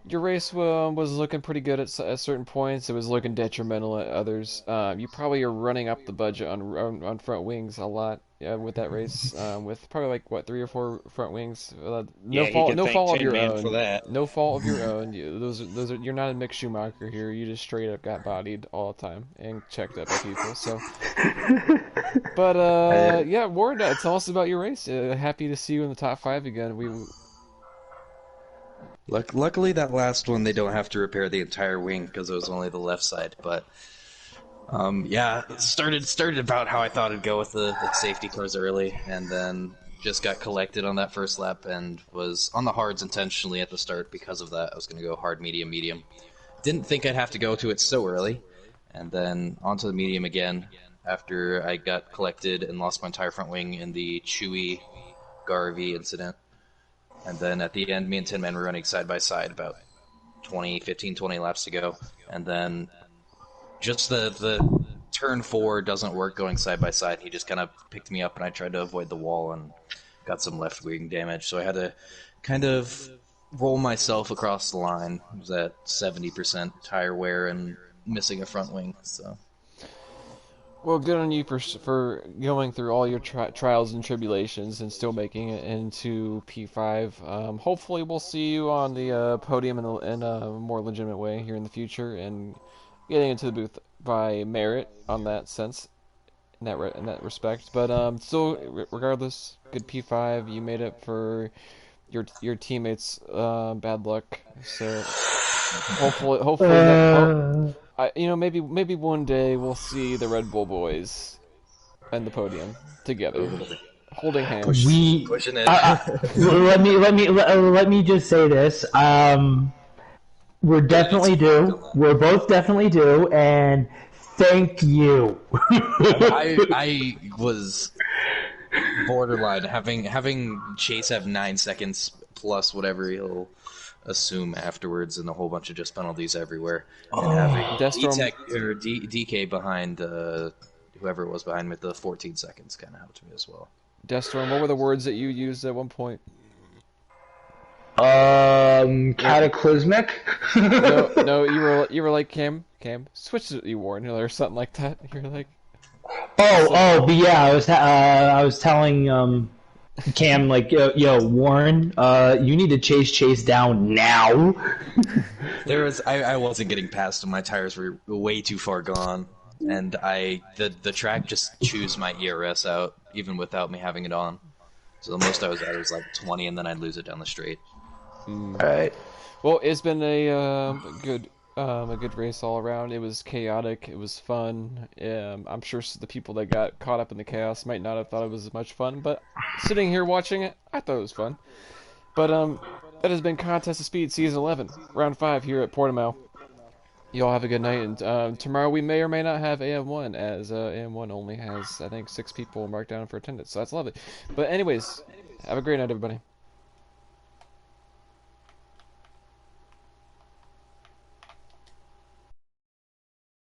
Your race was looking pretty good at certain points. It was looking detrimental at others. You probably are running up the budget on front wings a lot with that race. With probably like what 3 or 4 front wings. Yeah, he can No thank fault of Tin your Man own. for that. No fault of your own. Those are you're not a Mick Schumacher here. You just straight up got bodied all the time and checked up by people. So. But yeah, Ward, tell us about your race. Happy to see you in the top 5 again. Luckily, that last one they don't have to repair the entire wing because it was only the left side. But yeah, it started about how I thought it'd go with the safety cars early, and then just got collected on that first lap and was on the hards intentionally at the start because of that. I was going to go hard, medium, medium. Didn't think I'd have to go to it so early, and then onto the medium again after I got collected and lost my entire front wing in the Chewy Garvey incident. And then at the end, me and Tin Man were running side by side about 20 laps to go. And then just the turn 4 doesn't work going side by side. He just kind of picked me up and I tried to avoid the wall and got some left wing damage. So I had to kind of roll myself across the line. I was at 70% tire wear and missing a front wing. So. Well, good on you for going through all your trials and tribulations and still making it into P5. Hopefully, we'll see you on the podium in a more legitimate way here in the future and getting into the booth by merit on that sense, in that respect. But still, regardless, good P5. You made it for your teammates' bad luck. So hopefully. Maybe one day we'll see the Red Bull boys and the podium together, holding hands. Pushing it. Let me just say this. We're definitely due. We're both definitely due, and thank you. I was borderline having Chase have 9 seconds plus whatever he'll assume afterwards, and a whole bunch of just penalties everywhere. And having DK behind whoever it was behind me at the 14 seconds kind of helped me as well. Deathstorm, what were the words that you used at one point? Cataclysmic. No, you were like Cam, switch to you, Warren, or something like that. You're like, but yeah, I was telling Cam, like, yo, Warren, you need to chase Chase down now. I wasn't getting past him. My tires were way too far gone, and the track just chews my ERS out even without me having it on. So the most I was at was like 20, and then I'd lose it down the straight. All right. Well, it's been a good race all around. It was chaotic. It was fun. I'm sure the people that got caught up in the chaos might not have thought it was as much fun, but sitting here watching it, I thought it was fun. But that has been Contest of Speed Season 11, Round 5 here at Portimao. You all have a good night, and tomorrow we may or may not have AM1, as AM1 only has, I think, 6 people marked down for attendance, so that's lovely. But anyways, have a great night, everybody.